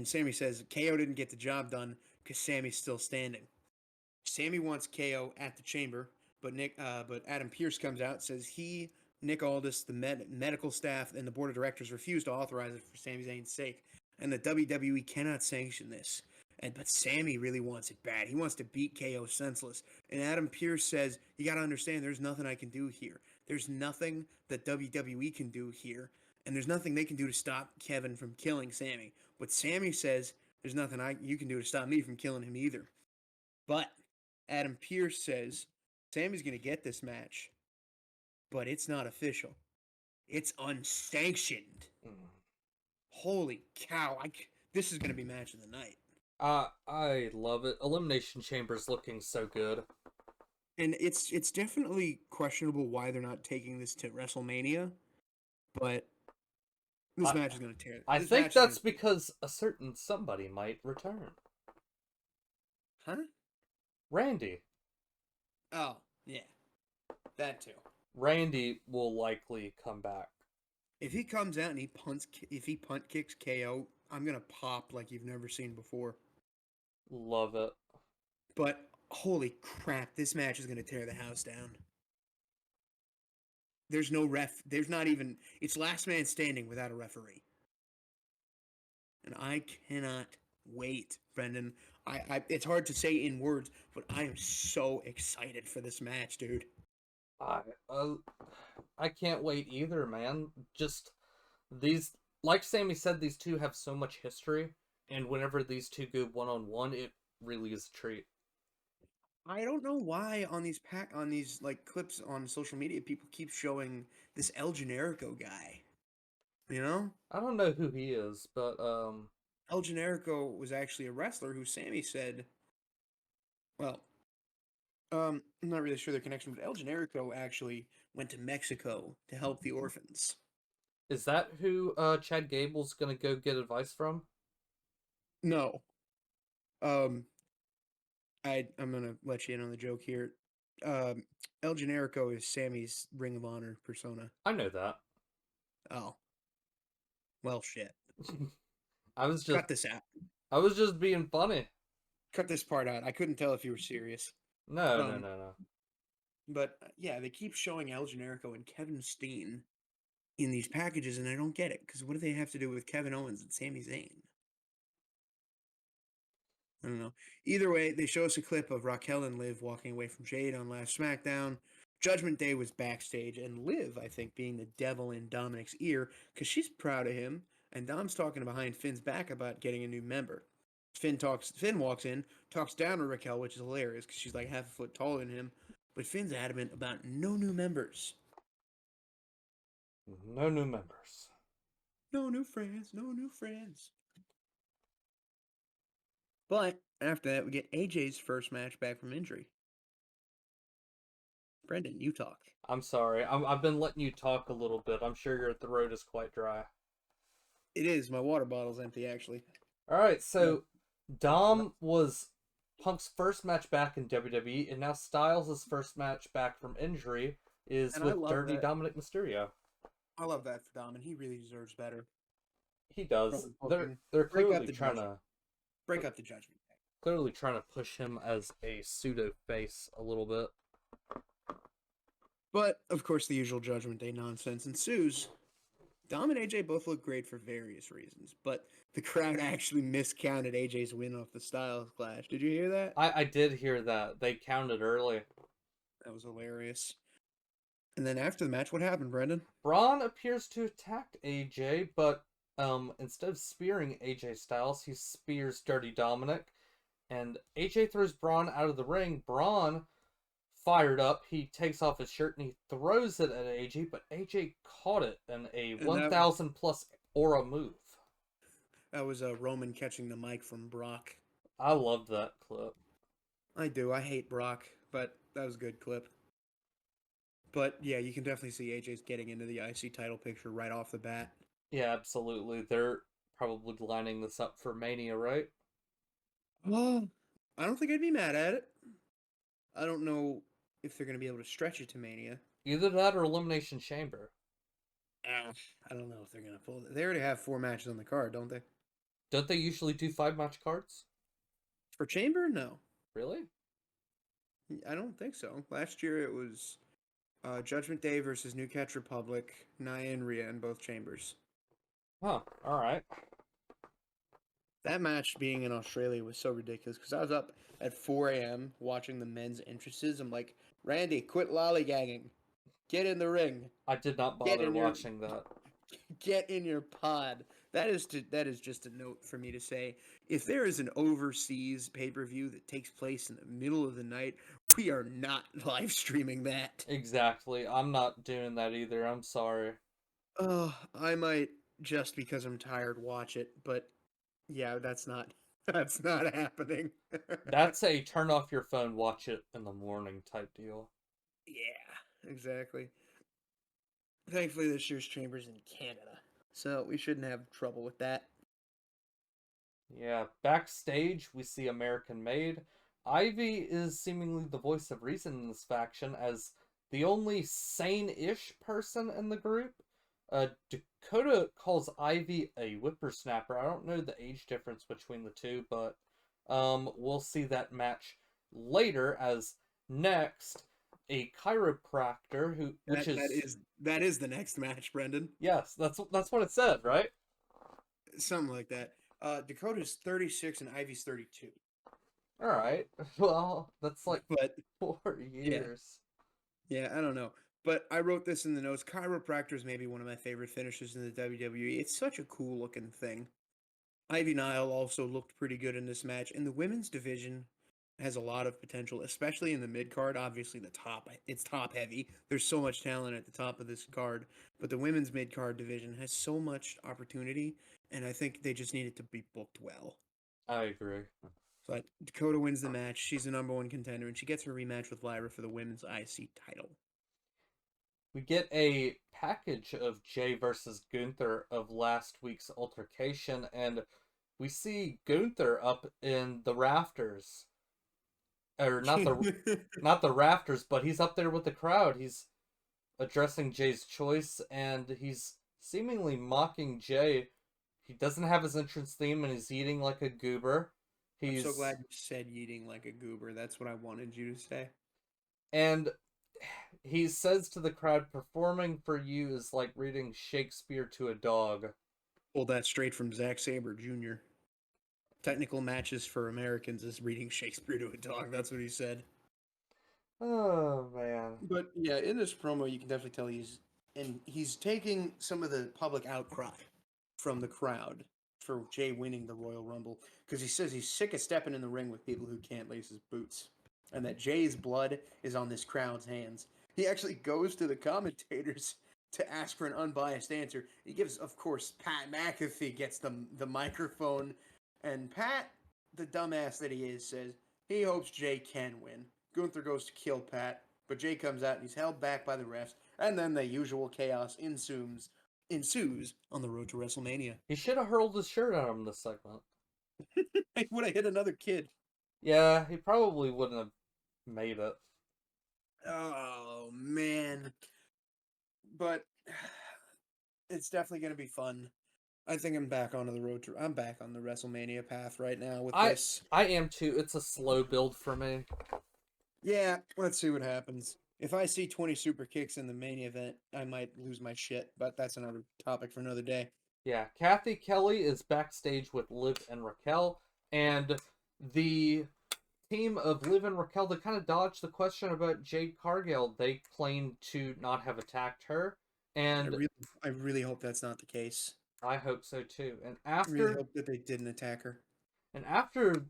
Sami says KO didn't get the job done because Sami's still standing. Sami wants KO at the chamber, but Adam Pearce comes out and says Nick Aldis, the medical staff, and the board of directors refused to authorize it for Sami Zayn's sake, and the WWE cannot sanction this. But Sami really wants it bad. He wants to beat KO senseless. And Adam Pearce says, you got to understand, there's nothing I can do here. There's nothing that WWE can do here. And there's nothing they can do to stop Kevin from killing Sami. But Sami says, there's nothing you can do to stop me from killing him either. But Adam Pearce says, Sami's going to get this match. But it's not official. It's unsanctioned. Holy cow. This is going to be match of the night. I love it. Elimination Chamber's looking so good. And it's definitely questionable why they're not taking this to WrestleMania. But This I, match is gonna tear. I This think match is gonna. that's because a certain somebody might return. Huh? Randy. Oh yeah, that too. Randy will likely come back. If he comes out and if he punt kicks KO, I'm gonna pop like you've never seen before. Love it. But holy crap, this match is gonna tear the house down. There's no ref. There's not even. It's last man standing without a referee. And I cannot wait, Brendan. It's hard to say in words, but I am so excited for this match, dude. I uh, I can't wait either, man. Just these, like Sammy said, these two have so much history, and whenever these two go one on one, it really is a treat. I don't know why on these like clips on social media people keep showing this El Generico guy. You know? I don't know who he is, but El Generico was actually a wrestler who Sammy said, well, I'm not really sure their connection, but El Generico actually went to Mexico to help the orphans. is that who Chad Gable's gonna go get advice from? No. Um, I'm gonna let you in on the joke here. Um, El Generico is Sammy's Ring of Honor persona. I know that. Oh, well, shit. I was just Cut this out. I was just being funny. Cut this part out. I couldn't tell if you were serious. No, no, Um, no, no. but yeah, they keep showing El Generico and Kevin Steen in these packages, and I don't get it because what do they have to do with Kevin Owens and Sami Zayn? I don't know. Either way, they show us a clip of Raquel and Liv walking away from Jade on last SmackDown. Judgment Day was backstage, and Liv, I think, being the devil in Dominic's ear because she's proud of him, and Dom's talking behind Finn's back about getting a new member. Finn walks in, talks down to Raquel, which is hilarious because she's like half a foot taller than him, but Finn's adamant about no new members. No new members. No new friends, no new friends. But after that, we get AJ's first match back from injury. Brendan, you talk. I'm sorry. I've been letting you talk a little bit. I'm sure your throat is quite dry. It is. My water bottle's empty, actually. All right, Yeah. so Dom was Punk's first match back in WWE, and now Styles' first match back from injury is And I with love Dirty that. Dominic Mysterio. I love that for Dom, and he really deserves better. He does. From They're booking. they're Break up clearly the trying judgment. to Break up the judgment. push him as a pseudo face a little bit. But, of course, the usual Judgment Day nonsense ensues. Dom and AJ both look great for various reasons, but the crowd actually miscounted AJ's win off the Styles Clash. Did you hear that? I did hear that. They counted early. That was hilarious. And then after the match, what happened, Brendan? Braun appears to attack AJ, but instead of spearing AJ Styles, he spears Dirty Dominic, and AJ throws Braun out of the ring. Braun, fired up, he takes off his shirt and he throws it at AJ, but AJ caught it in a And 1,000 plus aura move. that was Roman catching the mic from Brock. I loved that clip. I do. I hate Brock, but that was a good clip. But yeah, you can definitely see AJ's getting into the IC title picture right off the bat. Yeah, absolutely. They're probably lining this up for Mania, right? Well, I don't think I'd be mad at it. I don't know if they're going to be able to stretch it to Mania. Either that or Elimination Chamber. I don't know if they're going to pull it. They already have 4 matches on the card, don't they? Don't they usually do 5-match cards? For Chamber? No. Really? I don't think so. Last year it was Judgment Day versus New Catch Republic, Nia and Rhea in both chambers. Huh, alright. That match being in Australia was so ridiculous because I was up at 4 a.m. watching the men's entrances. I'm like, Randy, quit lollygagging. Get in the ring. I did not bother watching that. Get in your pod. That is just a note for me to say. If there is an overseas pay-per-view that takes place in the middle of the night, we are not live streaming that. Exactly. I'm not doing that either. I'm sorry. Oh, I might just because I'm tired watch it, but yeah, that's not happening. That's a turn off your phone, watch it in the morning type deal. Yeah, exactly. Thankfully, this year's Chamber's in Canada. So we shouldn't have trouble with that. Yeah, backstage we see American Made. Ivy is seemingly the voice of reason in this faction as the only sane-ish person in the group. Dakota calls Ivy a whippersnapper. I don't know the age difference between the two, but we'll see that match later as next a chiropractor who which That that is is that is the next match, Brendan. yes, that's what it said, right? Something like that. Dakota's 36 and Ivy's 32. All right. Well, that's like But 4 yeah, years. yeah, I don't know. But I wrote this in the notes. Chiropractor is maybe one of my favorite finishes in the WWE. It's such a cool looking thing. Ivy Nile also looked pretty good in this match, and the women's division has a lot of potential, especially in the mid card. Obviously, the top it's top heavy. There's so much talent at the top of this card, but the women's mid card division has so much opportunity, and I think they just need it to be booked well. I agree. But Dakota wins the match. She's the number one contender, and she gets her rematch with Lyra for the women's IC title. We get a package of Jay versus Gunther of last week's altercation, and we see Gunther up in the rafters, or not the rafters, but he's up there with the crowd. He's addressing Jay's choice, and he's seemingly mocking Jay. He doesn't have his entrance theme, and he's eating like a goober. I'm so He's glad you said eating like a goober. That's what I wanted you to say. and he says to the crowd, "Performing for you is like reading Shakespeare to a dog." Pulled that straight from Zack Sabre Jr. Technical matches for Americans is reading Shakespeare to a dog. That's what he said. Oh man. But yeah, in this promo, you can definitely tell he's taking some of the public outcry from the crowd for Jay winning the Royal Rumble because he says he's sick of stepping in the ring with people who can't lace his boots, and that Jay's blood is on this crowd's hands. He actually goes to the commentators to ask for an unbiased answer. He gives, of course, Pat McAfee gets the microphone, and Pat, the dumbass that he is, says he hopes Jay can win. Gunther goes to kill Pat, but Jay comes out and he's held back by the refs, and then the usual chaos ensues on the road to WrestleMania. He should have hurled his shirt at him this segment. I would have hit another kid. Yeah, he probably wouldn't have made it. Oh man. But it's definitely gonna be fun. I think I'm back on the WrestleMania path right now with this. I am too. It's a slow build for me. Yeah, let's see what happens. If I see 20 super kicks in the main event, I might lose my shit, but that's another topic for another day. Yeah, Kathy Kelly is backstage with Liv and Raquel, and the team of Liv and Raquel, they kind of dodged the question about Jade Cargill. They claim to not have attacked her, and I really hope that's not the case. I hope so too. And I really hope that they didn't attack her. after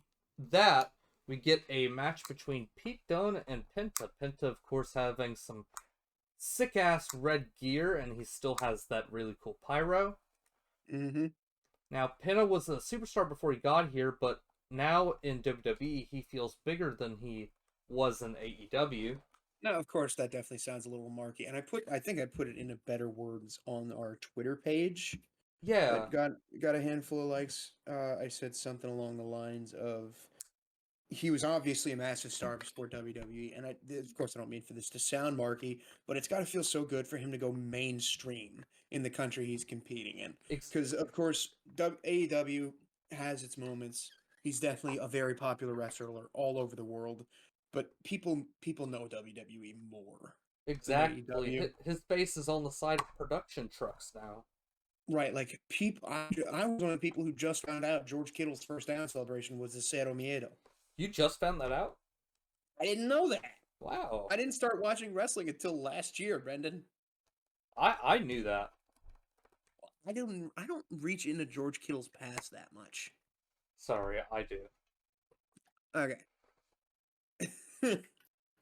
that, we get a match between Pete Dunne and Penta. Penta, of course, having some sick ass red gear, and he still has that really cool pyro. Mm-hmm. Now, Penta was a superstar before he got here, but now in WWE, he feels bigger than he was in AEW. Now, of course, that definitely sounds a little marky, and I think I put it into better words on our Twitter page. Yeah, That got a handful of likes. I said something along the lines of he was obviously a massive star before WWE, and of course I don't mean for this to sound marky, but it's got to feel so good for him to go mainstream in the country he's competing in. Because of course AEW has its moments. He's definitely a very popular wrestler all over the world, but people know WWE more. exactly. His face is on the side of production trucks now. Right, like people. I was one of the people who just found out George Kittle's first down celebration was the Cero Miedo. You just found that out? I didn't know that. Wow. I didn't start watching wrestling until last year, Brendan. I knew that. I don't reach into George Kittle's past that much. Sorry, I do. Okay.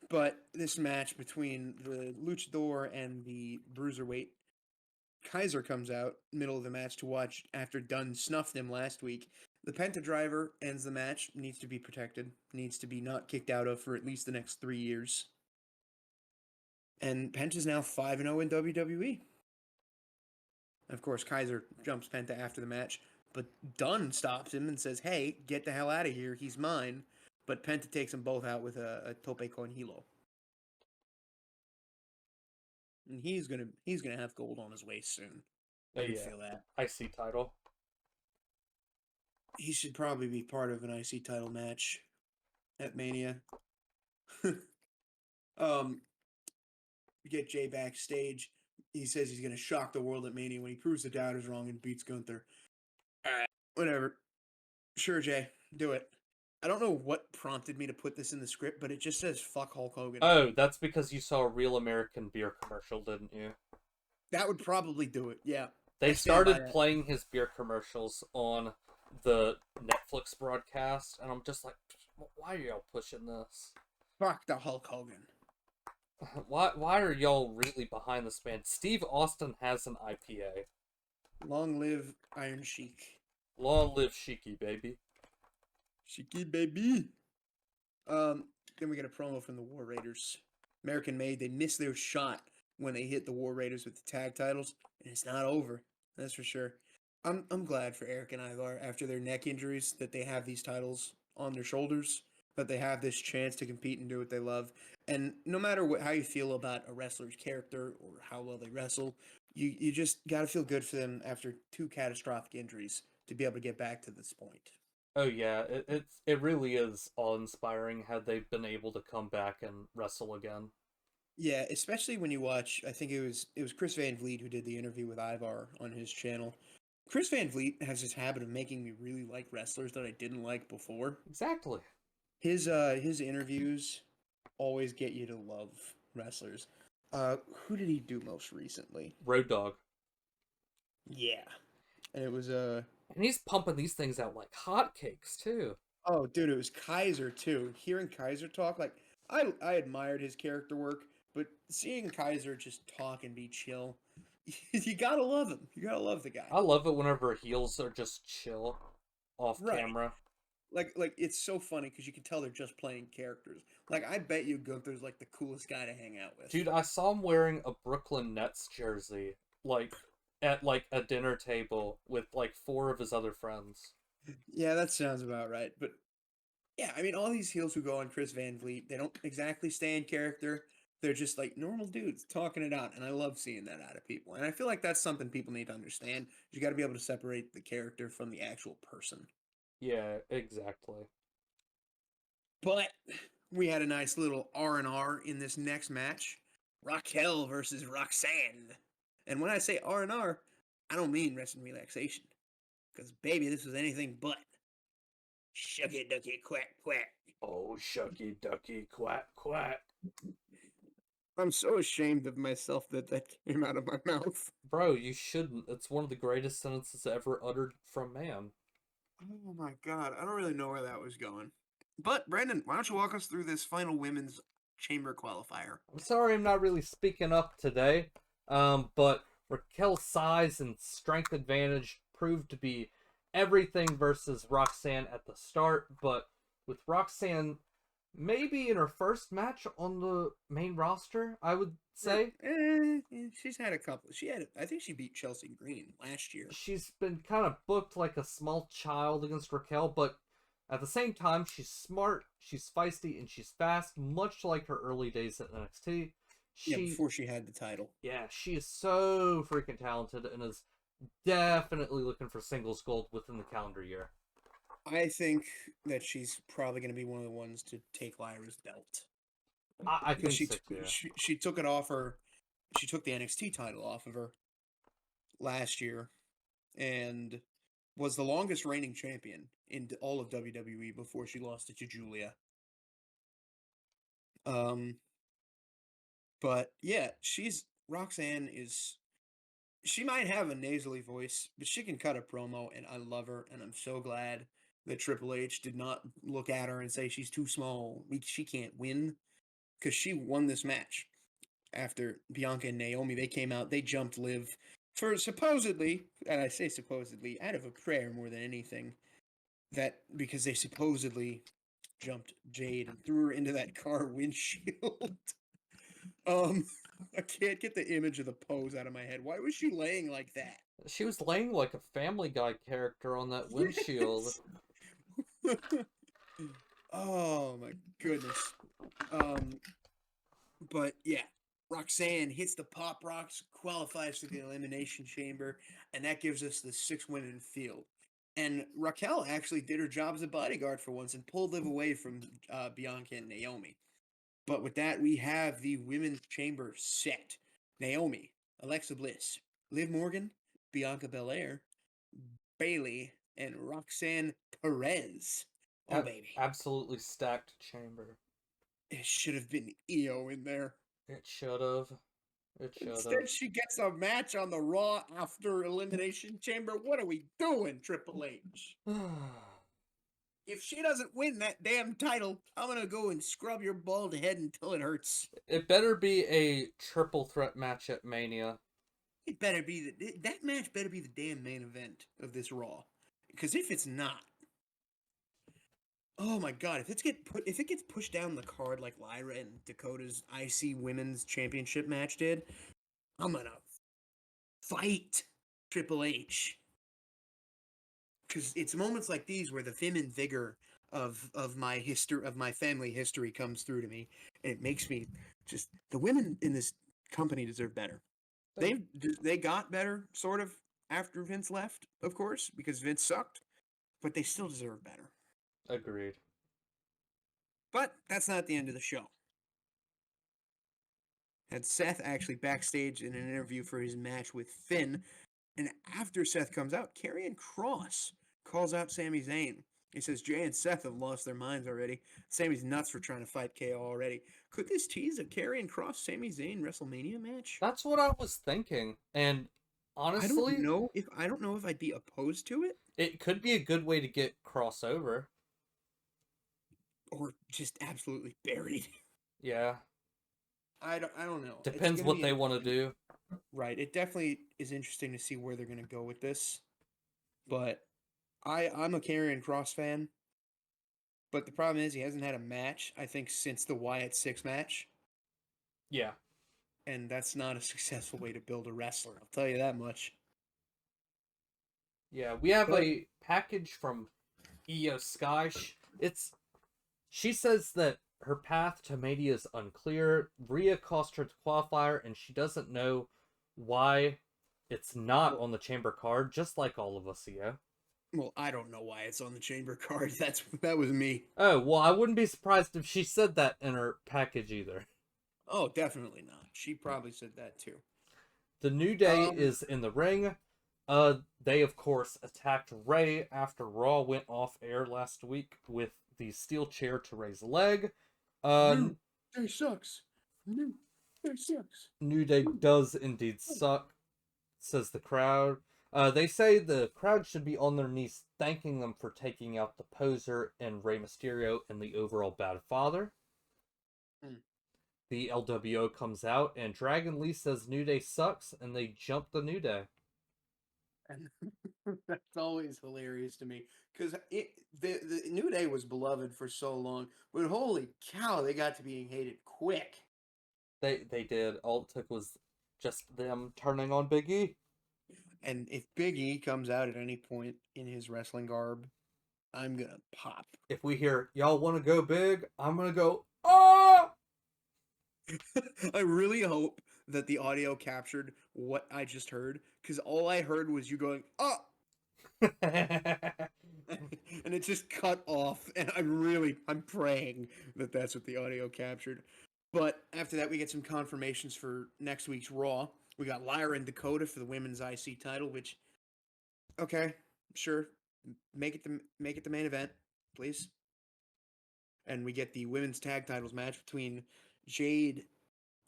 But this match between the Luchador and the Bruiserweight, Kaiser comes out middle of the match to watch after Dunn snuffed him last week. The Penta Driver ends the match, needs to be protected, needs to be not kicked out of for at least the next 3 years. And Penta's now 5-0 in WWE. Of course, Kaiser jumps Penta after the match, but Dunn stops him and says, "Hey, get the hell out of here. He's mine." But Penta takes them both out with a tope con hilo. And he's gonna have gold on his waist soon. I can Yeah, feel that. IC title. He should probably be part of an IC title match at Mania. Get Jay backstage. He says he's gonna shock the world at Mania when he proves the doubters wrong and beats Gunther. Alright, whatever. Sure, Jay, do it. I don't know what prompted me to put this in the script, but it just says "fuck Hulk Hogan." Oh, that's because you saw a Real American Beer commercial, didn't you? That would probably do it. Yeah, They I stand by started that. playing his beer commercials on the Netflix broadcast, and I'm just like, why are y'all pushing this? Fuck the Hulk Hogan. Why are y'all really behind this man? Steve Austin has an IPA. Long live Iron Sheik. Long live Sheiky, baby. Sheiky, baby. Then we get a promo from the War Raiders. American made. They missed their shot when they hit the War Raiders with the tag titles, and it's not over. That's for sure. I'm glad for Eric and Ivar after their neck injuries that they have these titles on their shoulders, that they have this chance to compete and do what they love. And no matter how you feel about a wrestler's character or how well they wrestle, you just got to feel good for them after two catastrophic injuries to be able to get back to this point. Oh yeah, it really is awe-inspiring how they've been able to come back and wrestle again. Yeah, especially when you watch. I think it was Chris Van Vliet who did the interview with Ivar on his channel. Chris Van Vliet has this habit of making me really like wrestlers that I didn't like before. Exactly. His interviews always get you to love wrestlers. Who did he do most recently? Road Dogg. Yeah, and it was And he's pumping these things out like hotcakes too. oh dude, it was Kaiser too. Hearing Kaiser talk, like I admired his character work, but seeing Kaiser just talk and be chill, you gotta love him. You gotta love the guy. I love it whenever heels are just chill off Right. camera. Like it's so funny because you can tell they're just playing characters. Like I bet you Gunther's like the coolest guy to hang out with. Dude, I saw him wearing a Brooklyn Nets jersey, like at like a dinner table with like four of his other friends. Yeah, that sounds about right. But yeah, I mean, all these heels who go on Chris Van Vliet, they don't exactly stay in character. They're just like normal dudes talking it out, and I love seeing that out of people. And I feel like that's something people need to understand. You got to be able to separate the character from the actual person. Yeah, exactly. But we had a nice little R&R in this next match. Raquel versus Roxanne. And when I say R&R, I don't mean rest and relaxation. Because, baby, this was anything but. Shucky ducky quack quack. Oh, shucky ducky quack quack. I'm so ashamed of myself that came out of my mouth. Bro, you shouldn't. It's one of the greatest sentences ever uttered from man. Oh my god, I don't really know where that was going. But, Brandon, why don't you walk us through this final women's chamber qualifier? I'm sorry I'm not really speaking up today, but Raquel's size and strength advantage proved to be everything versus Roxanne at the start, but with Roxanne maybe in her first match on the main roster, I would say. She's had a couple. I think she beat Chelsea Green last year. She's been kind of booked like a small child against Raquel, but at the same time, she's smart, she's feisty, and she's fast, much like her early days at NXT. Before she had the title. Yeah, she is so freaking talented and is definitely looking for singles gold within the calendar year. I think that she's probably going to be one of the ones to take Lyra's belt. I think she, so too. She took it off her. She took the NXT title off of her last year, and was the longest reigning champion in all of WWE before she lost it to Julia. But yeah, Roxanne is. She might have a nasally voice, but she can cut a promo, and I love her, and I'm so glad that Triple H did not look at her and say she's too small. She can't win, because she won this match. After Bianca and Naomi, they came out, they jumped Liv for supposedly, and I say supposedly, out of a prayer more than anything, that because they supposedly jumped Jade and threw her into that car windshield. I can't get the image of the pose out of my head. Why was she laying like that? She was laying like a Family Guy character on that windshield. Yes. Oh my goodness. Um, but yeah, Roxanne hits the Pop Rocks, qualifies to the Elimination Chamber, and that gives us the 6 win in the field. And Raquel actually did her job as a bodyguard for once and pulled Liv away from Bianca and Naomi. But with that, we have the women's chamber set. Naomi, Alexa Bliss, Liv Morgan, Bianca Belair, Bailey, and Roxanne Perez. Oh, baby. Absolutely stacked chamber. It should have been Io in there. It should have. It should have. Instead, she gets a match on the Raw after Elimination Chamber. What are we doing, Triple H? If she doesn't win that damn title, I'm gonna go and scrub your bald head until it hurts. It better be a triple threat match at Mania. It better be that match better be the damn main event of this Raw. Because if it's not, oh my god, if it gets pushed down the card like Lyra and Dakota's IC Women's Championship match did, I'm gonna fight Triple H. Because it's moments like these where the vim and vigor of my history, of my family history, comes through to me, and it makes me just, the women in this company deserve better. They got better sort of after Vince left, of course, because Vince sucked, but they still deserve better. Agreed. But that's not the end of the show. Had Seth actually backstage in an interview for his match with Finn, and after Seth comes out, Karrion Kross calls out Sami Zayn. He says Jay and Seth have lost their minds already. Sami's nuts for trying to fight KO already. Could this tease a Karrion Kross Sami Zayn WrestleMania match? That's what I was thinking, and honestly, I don't know if I'd be opposed to it. It could be a good way to get crossover, or just absolutely buried. Yeah. I don't know. Depends what they want to do. Right. It definitely is interesting to see where they're going to go with this. But I'm a Karrion Kross fan. But the problem is he hasn't had a match, I think, since the Wyatt 6 match. Yeah. And that's not a successful way to build a wrestler. I'll tell you that much. Yeah, we have a package from Io Sky. She says that her path to Mania is unclear. Rhea cost her the qualifier, and she doesn't know why it's not on the chamber card, just like all of us, Io. Well, I don't know why it's on the chamber card. That was me. Oh, well, I wouldn't be surprised if she said that in her package either. Oh, definitely not. She probably said that too. The New Day is in the ring. They, of course, attacked Ray after Raw went off air last week with the steel chair to Ray's leg. New Day sucks. New Day sucks. New Day does indeed suck, says the crowd. They say the crowd should be on their knees thanking them for taking out the poser and Rey Mysterio and the overall bad father. The LWO comes out and Dragon Lee says New Day sucks and they jump the New Day. And that's always hilarious to me because the New Day was beloved for so long, but holy cow, they got to being hated quick. They did. All it took was just them turning on Big E. And if Big E comes out at any point in his wrestling garb, I'm gonna pop. If we hear y'all want to go big, I'm gonna go oh. I really hope that the audio captured what I just heard, because all I heard was you going, oh! And it just cut off, and I'm praying that that's what the audio captured. But after that, we get some confirmations for next week's Raw. We got Lyra and Dakota for the women's IC title, which, okay, sure, make it the main event, please. And we get the women's tag titles match between Jade.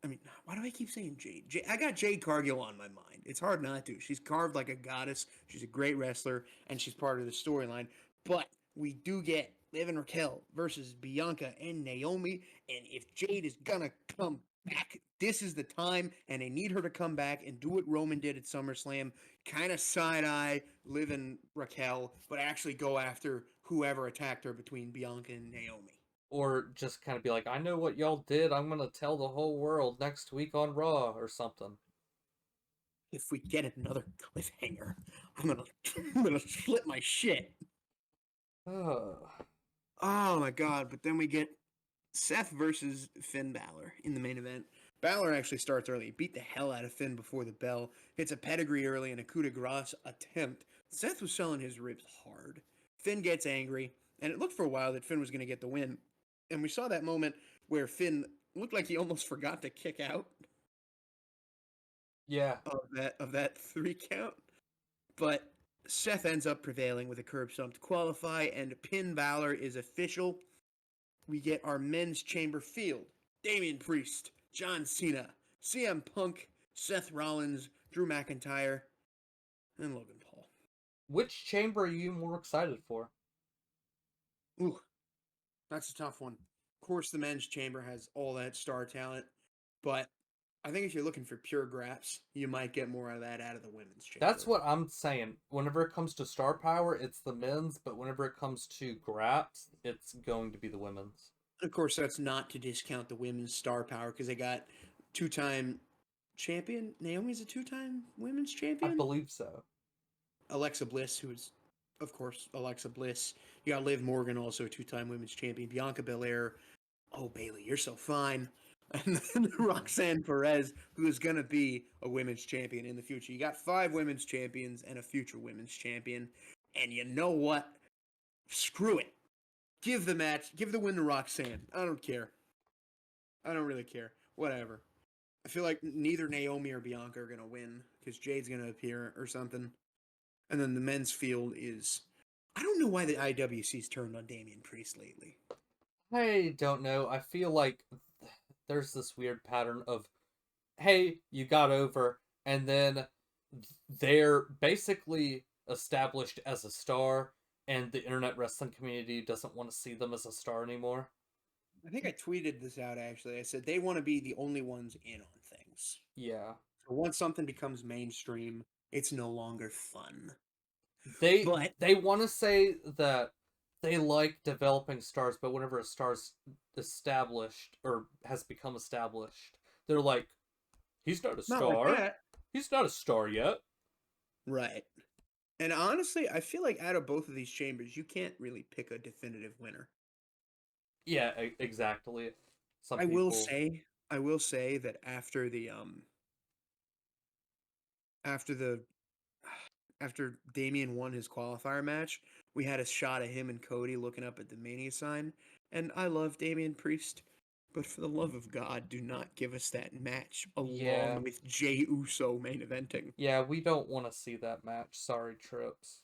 I mean, why do I keep saying Jade? I got Jade Cargill on my mind. It's hard not to. She's carved like a goddess. She's a great wrestler, and she's part of the storyline. But we do get Liv and Raquel versus Bianca and Naomi. And if Jade is gonna come back, this is the time, and they need her to come back and do what Roman did at SummerSlam. Kind of side-eye Liv and Raquel, but actually go after whoever attacked her between Bianca and Naomi. Or just kind of be like, I know what y'all did. I'm going to tell the whole world next week on Raw or something. if we get another cliffhanger, I'm gonna flip my shit. Oh. Oh my god! But then we get Seth versus Finn Balor in the main event. Balor actually starts early. He beat the hell out of Finn before the bell. Hits a pedigree early and a coup de grace attempt. Seth was selling his ribs hard. Finn gets angry, and it looked for a while that Finn was going to get the win. And we saw that moment where Finn looked like he almost forgot to kick out Yeah. of that 3 count. But Seth ends up prevailing with a curb stomp to qualify, and pin Balor is official. We get our men's chamber field. Damian Priest, John Cena, CM Punk, Seth Rollins, Drew McIntyre, and Logan Paul. Which chamber are you more excited for? Ooh, that's a tough one. Of course, the men's chamber has all that star talent, but I think if you're looking for pure graps, you might get more of that out of the women's That's chamber. what I'm saying. Whenever it comes to star power, it's the men's, but whenever it comes to graps, it's going to be the women's. Of course, that's not to discount the women's star power because they got two-time champion. Naomi's a two-time women's I champion. believe so. Alexa Bliss, who's, of course, Alexa Bliss. You got Liv Morgan, also a two-time women's champion. Bianca Belair. Oh, Bailey, you're so fine. And then Roxanne Perez, who is going to be a women's champion in the future. You got 5 women's champions and a future women's champion. And you know what? Screw it. Give the match, give the win to Roxanne. I don't care. I don't really care. Whatever. I feel like neither Naomi or Bianca are going to win because Jade's going to appear or something. And then the men's field is. I don't know why the IWC's turned on Damian Priest lately. I don't know. I feel like there's this weird pattern of, hey, you got over, and then they're basically established as a star, and the internet wrestling community doesn't want to see them as a star anymore. I think I tweeted this out actually. I said they want to be the only ones in on things. Yeah. So once something becomes mainstream, it's no longer fun. They But they want to say that they like developing stars, but whenever a star's established or has become established, they're like, he's not a not like star. that. He's not a star yet. Right. And honestly, I feel like out of both of these chambers, you can't really pick a definitive winner. Yeah, exactly. Some I people. will say that after the after Damian won his qualifier match, we had a shot of him and Cody looking up at the Mania sign. And I love Damian Priest, but for the love of God, do not give us that match Yeah. along with Jey Uso main eventing. Yeah, we don't want to see that match. Sorry, Trips.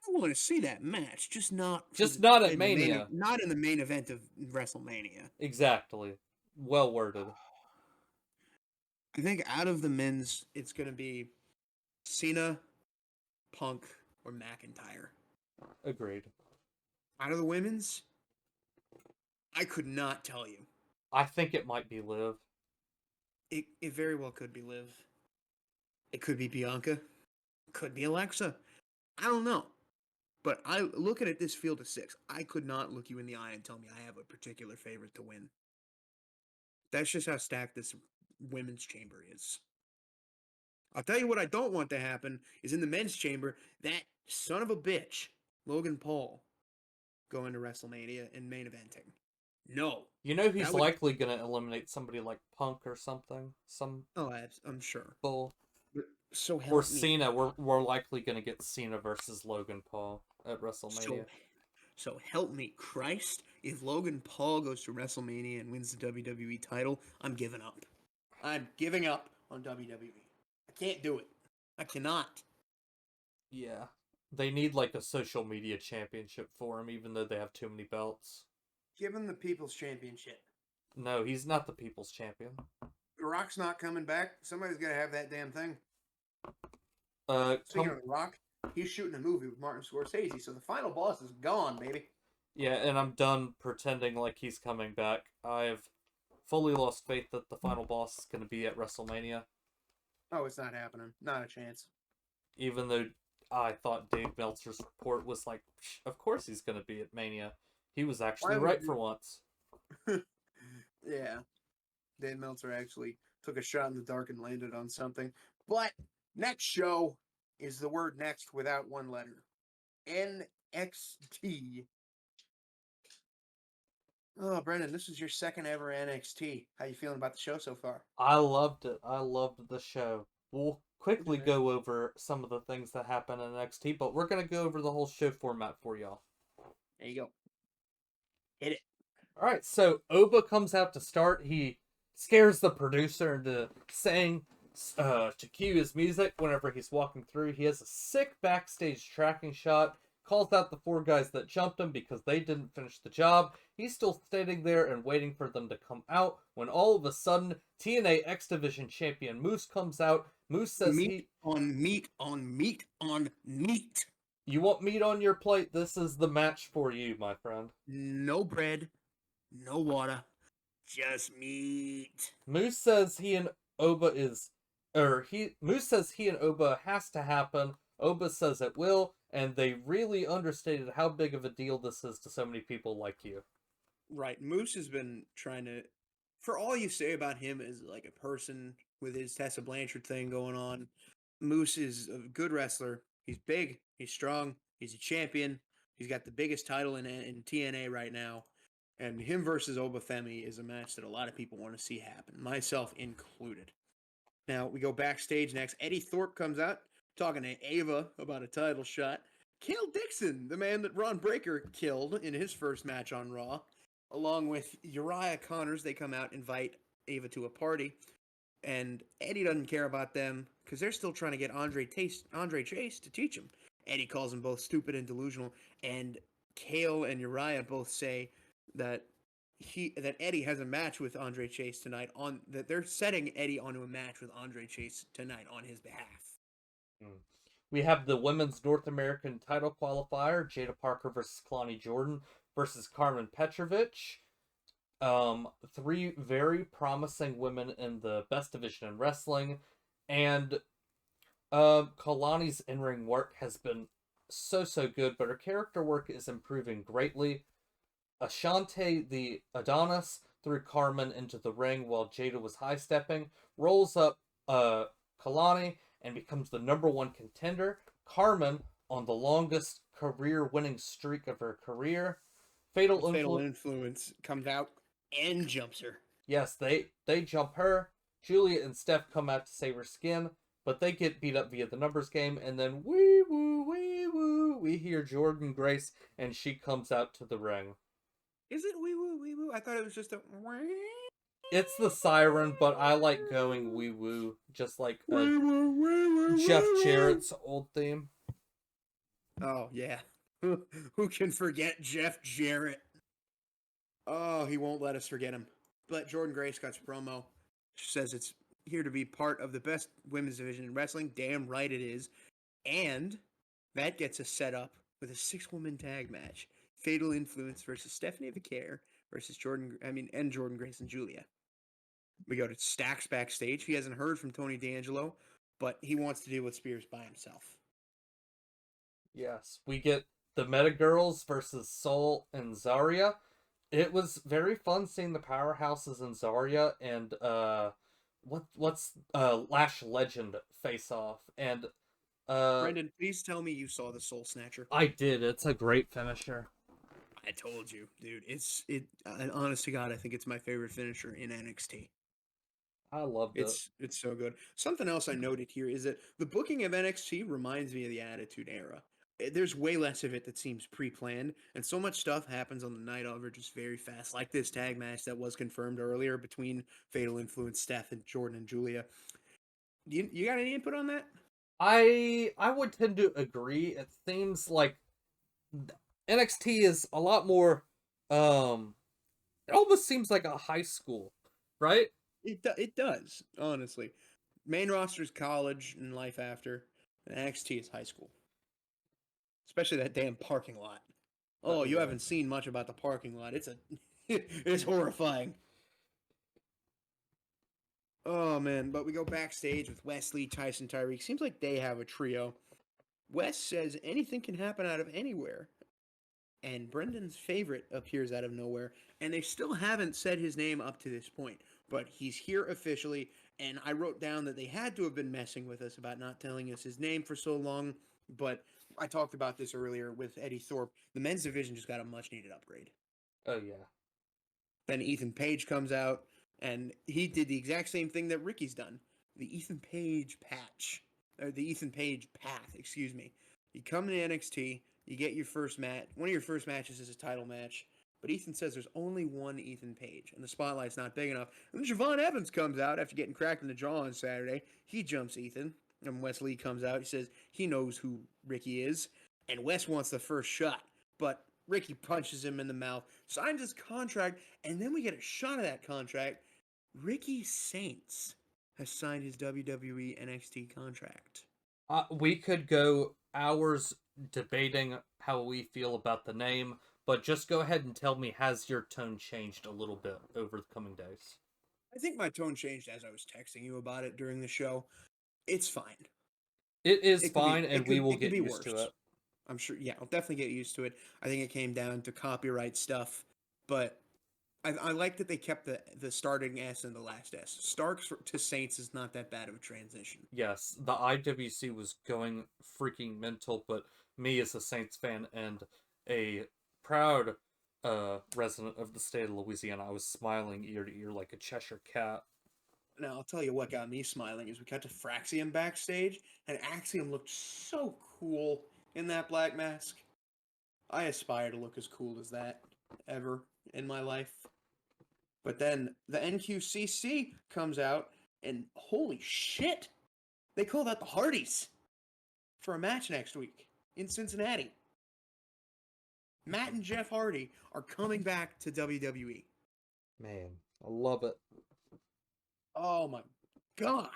I want to see that match, just not for Just not at in the Mania. not in the main event of WrestleMania. Exactly. Well worded. I think out of the men's, it's going to be Cena, Punk, or McIntyre. Agreed. Out of the women's, I could not tell you. I think it might be Liv. It very well could be Liv. It could be Bianca. It could be Alexa. I don't know. But I looking at this field of 6, I could not look you in the eye and tell me I have a particular favorite to win. That's just how stacked this women's chamber is. I'll tell you what I don't want to happen is in the men's chamber, that son of a bitch, Logan Paul, going to WrestleMania and main eventing. No. You know he's That would. likely gonna eliminate somebody like Punk or something. Some Oh, I'm sure. bull. But so Or help me. Cena. We're likely gonna get Cena versus Logan Paul at WrestleMania. So help me, Christ! If Logan Paul goes to WrestleMania and wins the WWE title, I'm giving up. I'm giving up on WWE. I can't do it. I cannot. Yeah. They need like a social media championship for him, even though they have too many belts. Give him the People's Championship. No, he's not the people's champion. The Rock's not coming back. Somebody's got to have that damn thing. Speaking Come, of The Rock, he's shooting a movie with Martin Scorsese, so the final boss is gone, baby. yeah, and I'm done pretending like he's coming back. I've fully lost faith that the final boss is going to be at WrestleMania, Oh, it's not happening. Not a chance. even though I thought Dave Meltzer's report was like, of course he's going to be at Mania. He was actually Why would right you- for once. Yeah. Dave Meltzer actually took a shot in the dark and landed on something. But Next show is the word next without one letter. NXT. Oh, Brendan, this is your second ever NXT. How you feeling about the show so far? I loved it. I loved the show. We'll quickly Good. go over some of the things that happen in NXT, but we're gonna go over the whole show format for y'all. There you go. Hit it. All right, so Oba comes out to start. He scares the producer into saying to cue his music whenever he's walking through. He has a sick backstage tracking shot. Calls out the four guys that jumped him because they didn't finish the job. He's still standing there and waiting for them to come out when all of a sudden TNA X Division champion Moose comes out. Moose says Meat on meat on meat on meat. You want meat on your plate? This is the match for you, my friend. No bread, no water, just meat. Moose says he and Oba is, Moose says he and Oba has to happen. Oba says it will, and they really understated how big of a deal this is to so many people like you. Right. Moose has been trying to, for all you say about him as like a person with his Tessa Blanchard thing going on, Moose is a good wrestler. He's big, he's strong, he's a champion. He's got the biggest title in TNA right now. And him versus Obafemi is a match that a lot of people want to see happen, myself included. Now we go backstage next. Eddie Thorpe comes out talking to Ava about a title shot. Cale Dixon, the man that Ron Breakker killed in his first match on Raw, along with Uriah Connors, they come out, invite Ava to a party. And Eddie doesn't care about them because they're still trying to get Andre Chase to teach him. Eddie calls them both stupid and delusional. And Cale and Uriah both say that Eddie has a match with Andre Chase tonight. That they're setting Eddie onto a match with Andre Chase tonight on his behalf. We have the women's North American title qualifier: Jada Parker versus Kalani Jordan versus Carmen Petrovich. Three very promising women in the best division in wrestling, and Kalani's in-ring work has been so good, but her character work is improving greatly. Ashante the Adonis threw Carmen into the ring while Jada was high-stepping, rolls up Kalani, and becomes the #1 contender. Carmen, on the longest career-winning streak of her career. Fatal Influence comes out and jumps her. Yes, they jump her. Julia and Steph come out to save her skin, but they get beat up via the numbers game, and then wee woo, we hear Jordan Grace, and she comes out to the ring. Is it wee woo? I thought it was just a. It's the siren, but I like going wee woo, just like Jeff Jarrett's old theme. Oh yeah, who can forget Jeff Jarrett? Oh, he won't let us forget him. But Jordan Grace cuts promo. She says it's here to be part of the best women's division in wrestling. Damn right it is. And that gets us set up with a 6-woman tag match. Fatal Influence versus Stephanie Vicaire versus Jordan Grace and Julia. We go to Stacks backstage. He hasn't heard from Tony D'Angelo, but he wants to deal with Spears by himself. Yes, we get the Meta Girls versus Soul and Zarya. It was very fun seeing the powerhouses in Zarya and what's Lash Legend face off. And Brendan, please tell me you saw the Soul Snatcher. I did. It's a great finisher. I told you, dude. Honest to God, I think it's my favorite finisher in NXT. I loved it. It's so good. Something else I noted here is that the booking of NXT reminds me of the Attitude Era. There's way less of it that seems pre-planned, and so much stuff happens on the night of just very fast, like this tag match that was confirmed earlier between Fatal Influence, Steph, and Jordan and Julia. You got any input on that? I would tend to agree. It seems like NXT is a lot more. It almost seems like a high school, right? It does, honestly. Main roster is college and life after. And NXT is high school. Especially that damn parking lot. Oh, you haven't seen much about the parking lot. It's horrifying. Oh man, but we go backstage with Wesley, Tyson, Tyreek. Seems like they have a trio. Wes says anything can happen out of anywhere. And Brendan's favorite appears out of nowhere. And they still haven't said his name up to this point. But he's here officially, And I wrote down that they had to have been messing with us about not telling us his name for so long. But I talked about this earlier with Eddie Thorpe. The men's division just got a much needed upgrade. Oh yeah. Then Ethan Page comes out, and he did the exact same thing that Ricky's done. The Ethan Page patch, or the Ethan Page path, excuse me. You come to NXT, you get your first match. One of your first matches is a title match, but Ethan says there's only one Ethan Page, and the spotlight's not big enough. And then Javon Evans comes out after getting cracked in the jaw on Saturday. He jumps Ethan, and Wes Lee comes out. He says he knows who Ricky is, and Wes wants the first shot, but Ricky punches him in the mouth, signs his contract, and then we get a shot of that contract. Ricky Saints has signed his WWE NXT contract. We could go hours debating how we feel about the name, but just go ahead and tell me, has your tone changed a little bit over the coming days? I think my tone changed as I was texting you about it during the show. It's fine. It is It could be fine, and we will it could get be used to worse. it. I'm sure. Yeah, I'll definitely get used to it. I think it came down to copyright stuff, but I like that they kept the starting S and the last S. Starks to Saints is not that bad of a transition. Yes, the IWC was going freaking mental, but me as a Saints fan and a proud resident of the state of Louisiana, I was smiling ear to ear like a Cheshire cat. Now, I'll tell you what got me smiling is we cut to Fraxium backstage, and Axiom looked so cool in that black mask. I aspire to look as cool as that ever in my life. But then the NQCC comes out, and holy shit, they call that the Hardys for a match next week in Cincinnati. Matt and Jeff Hardy are coming back to WWE. Man, I love it. Oh my god.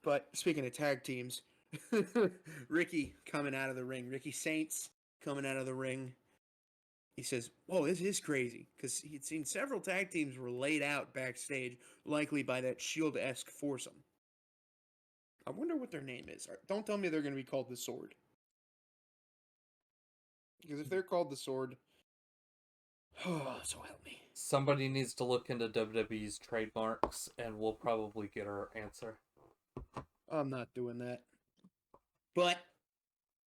But speaking of tag teams, Ricky coming out of the ring. Ricky Saints coming out of the ring. He says, "Whoa, this is crazy," because he'd seen several tag teams were laid out backstage, likely by that Shield-esque foursome. I wonder what their name is. Don't tell me they're going to be called the Sword. Because if they're called the Sword, oh, so help me. Somebody needs to look into WWE's trademarks, and we'll probably get our answer. I'm not doing that. But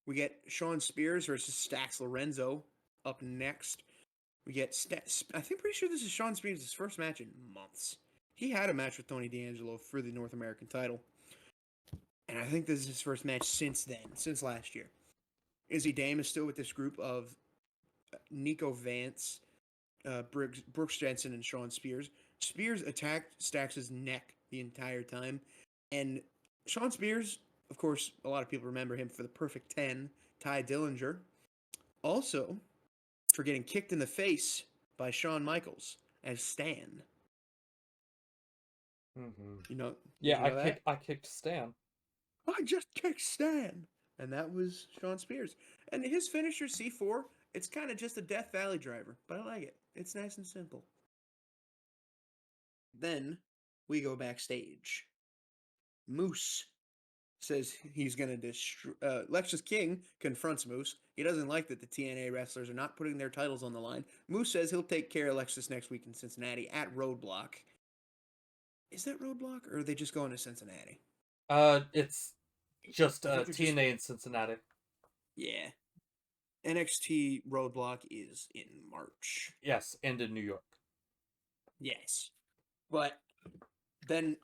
we get Sean Spears versus Stax Lorenzo up next. We get I think pretty sure this is Sean Spears' first match in months. He had a match with Tony D'Angelo for the North American title. And I think this is his first match since then, since last year. Izzy Dame is still with this group of Nico Vance, Brooks Jensen, and Sean Spears. Spears attacked Stax's neck the entire time. And Sean Spears, of course, a lot of people remember him for the Perfect 10, Ty Dillinger. Also, for getting kicked in the face by Shawn Michaels as Stan. Mm-hmm. You know, Yeah, that? I kicked Stan. I just kicked Stan. And that was Sean Spears. And his finisher, C4, it's kind of just a Death Valley driver, but I like it. It's nice and simple. Then we go backstage. Moose says he's going to destroy. Lexus King confronts Moose. He doesn't like that the TNA wrestlers are not putting their titles on the line. Moose says he'll take care of Lexus next week in Cincinnati at Roadblock. Is that Roadblock, or are they just going to Cincinnati? It's just TNA in Cincinnati. Yeah. NXT Roadblock is in March. Yes, and in New York. Yes. But then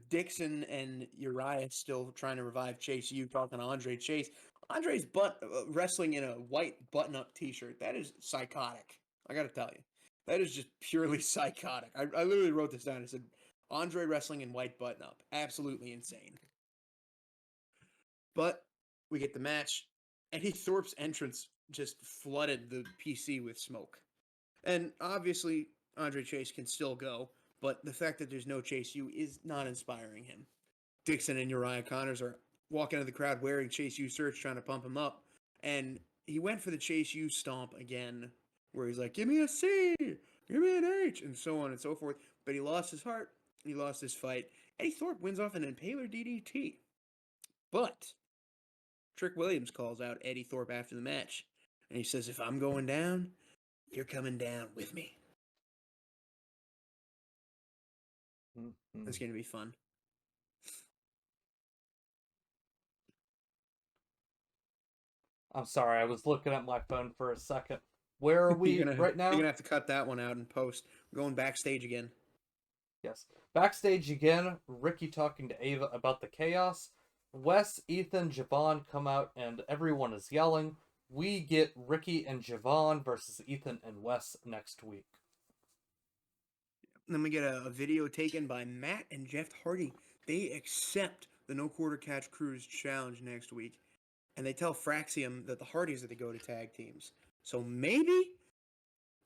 Dixon and Uriah still trying to revive Chase U, talking to Andre Chase. Andre's wrestling in a white button-up t-shirt. That is psychotic. I got to tell you. That is just purely psychotic. I literally wrote this down. I said, Andre wrestling in white button-up. Absolutely insane. But we get the match. Eddie Thorpe's entrance just flooded the PC with smoke. And obviously, Andre Chase can still go, but the fact that there's no Chase U is not inspiring him. Dixon and Uriah Connors are walking into the crowd wearing Chase U shirts, trying to pump him up. And he went for the Chase U stomp again, where he's like, give me a C, give me an H, and so on and so forth. But he lost his heart. He lost his fight. Eddie Thorpe wins off an Impaler DDT. But Trick Williams calls out Eddie Thorpe after the match. And he says, if I'm going down, you're coming down with me. That's going to be fun. I'm sorry, I was looking at my phone for a second. Where are we right now? You're gonna have to cut that one out in post. We're going backstage again. Yes. Backstage again, Ricky talking to Ava about the chaos. Wes, Ethan, Javon come out and everyone is yelling. We get Ricky and Javon versus Ethan and Wes next week. Then we get a video taken by Matt and Jeff Hardy. They accept the No Quarter Catch Cruise challenge next week, and they tell Fraxium that the Hardys are the go-to tag teams. So maybe,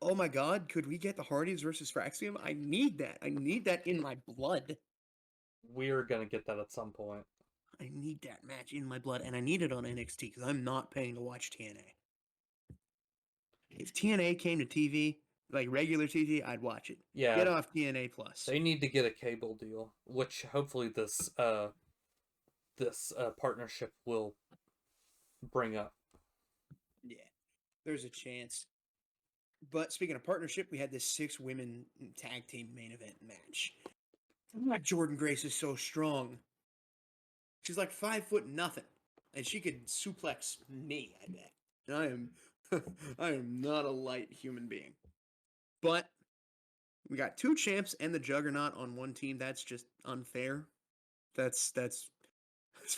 oh my God, could we get the Hardys versus Fraxium? I need that. I need that in my blood. We're gonna get that at some point. I need that match in my blood, and I need it on NXT because I'm not paying to watch TNA. If TNA came to TV, like regular TV, I'd watch it. Yeah. Get off TNA Plus. They need to get a cable deal, which hopefully this partnership will bring up. Yeah, there's a chance. But speaking of partnership, we had this 6-women tag team main event match. Jordan Grace is so strong. She's like 5'0" and she could suplex me. I bet. I am not a light human being. But we got 2 champs and the Juggernaut on one team. That's just unfair. That's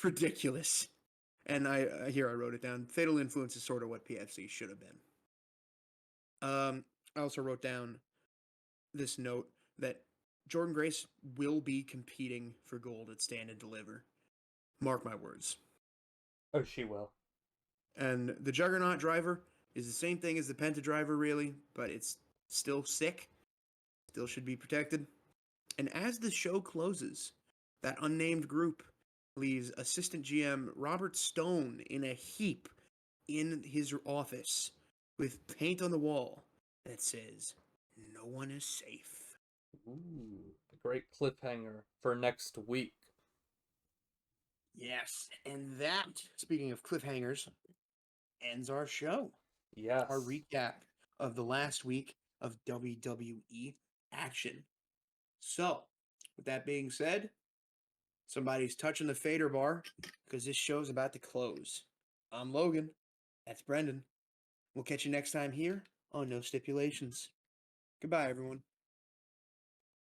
ridiculous. And I wrote it down. Fatal Influence is sort of what PFC should have been. I also wrote down this note that Jordan Grace will be competing for gold at Stand and Deliver. Mark my words. Oh, she will. And the Juggernaut driver is the same thing as the Penta driver, really, but it's still sick. Still should be protected. And as the show closes, that unnamed group leaves assistant GM Robert Stone in a heap in his office with paint on the wall that says, "No one is safe." Ooh, a great cliffhanger for next week. Yes, and that, speaking of cliffhangers, ends our show. Yes. Our recap of the last week of WWE action. So, with that being said, somebody's touching the fader bar because this show's about to close. I'm Logan. That's Brendan. We'll catch you next time here on No Stipulations. Goodbye, everyone.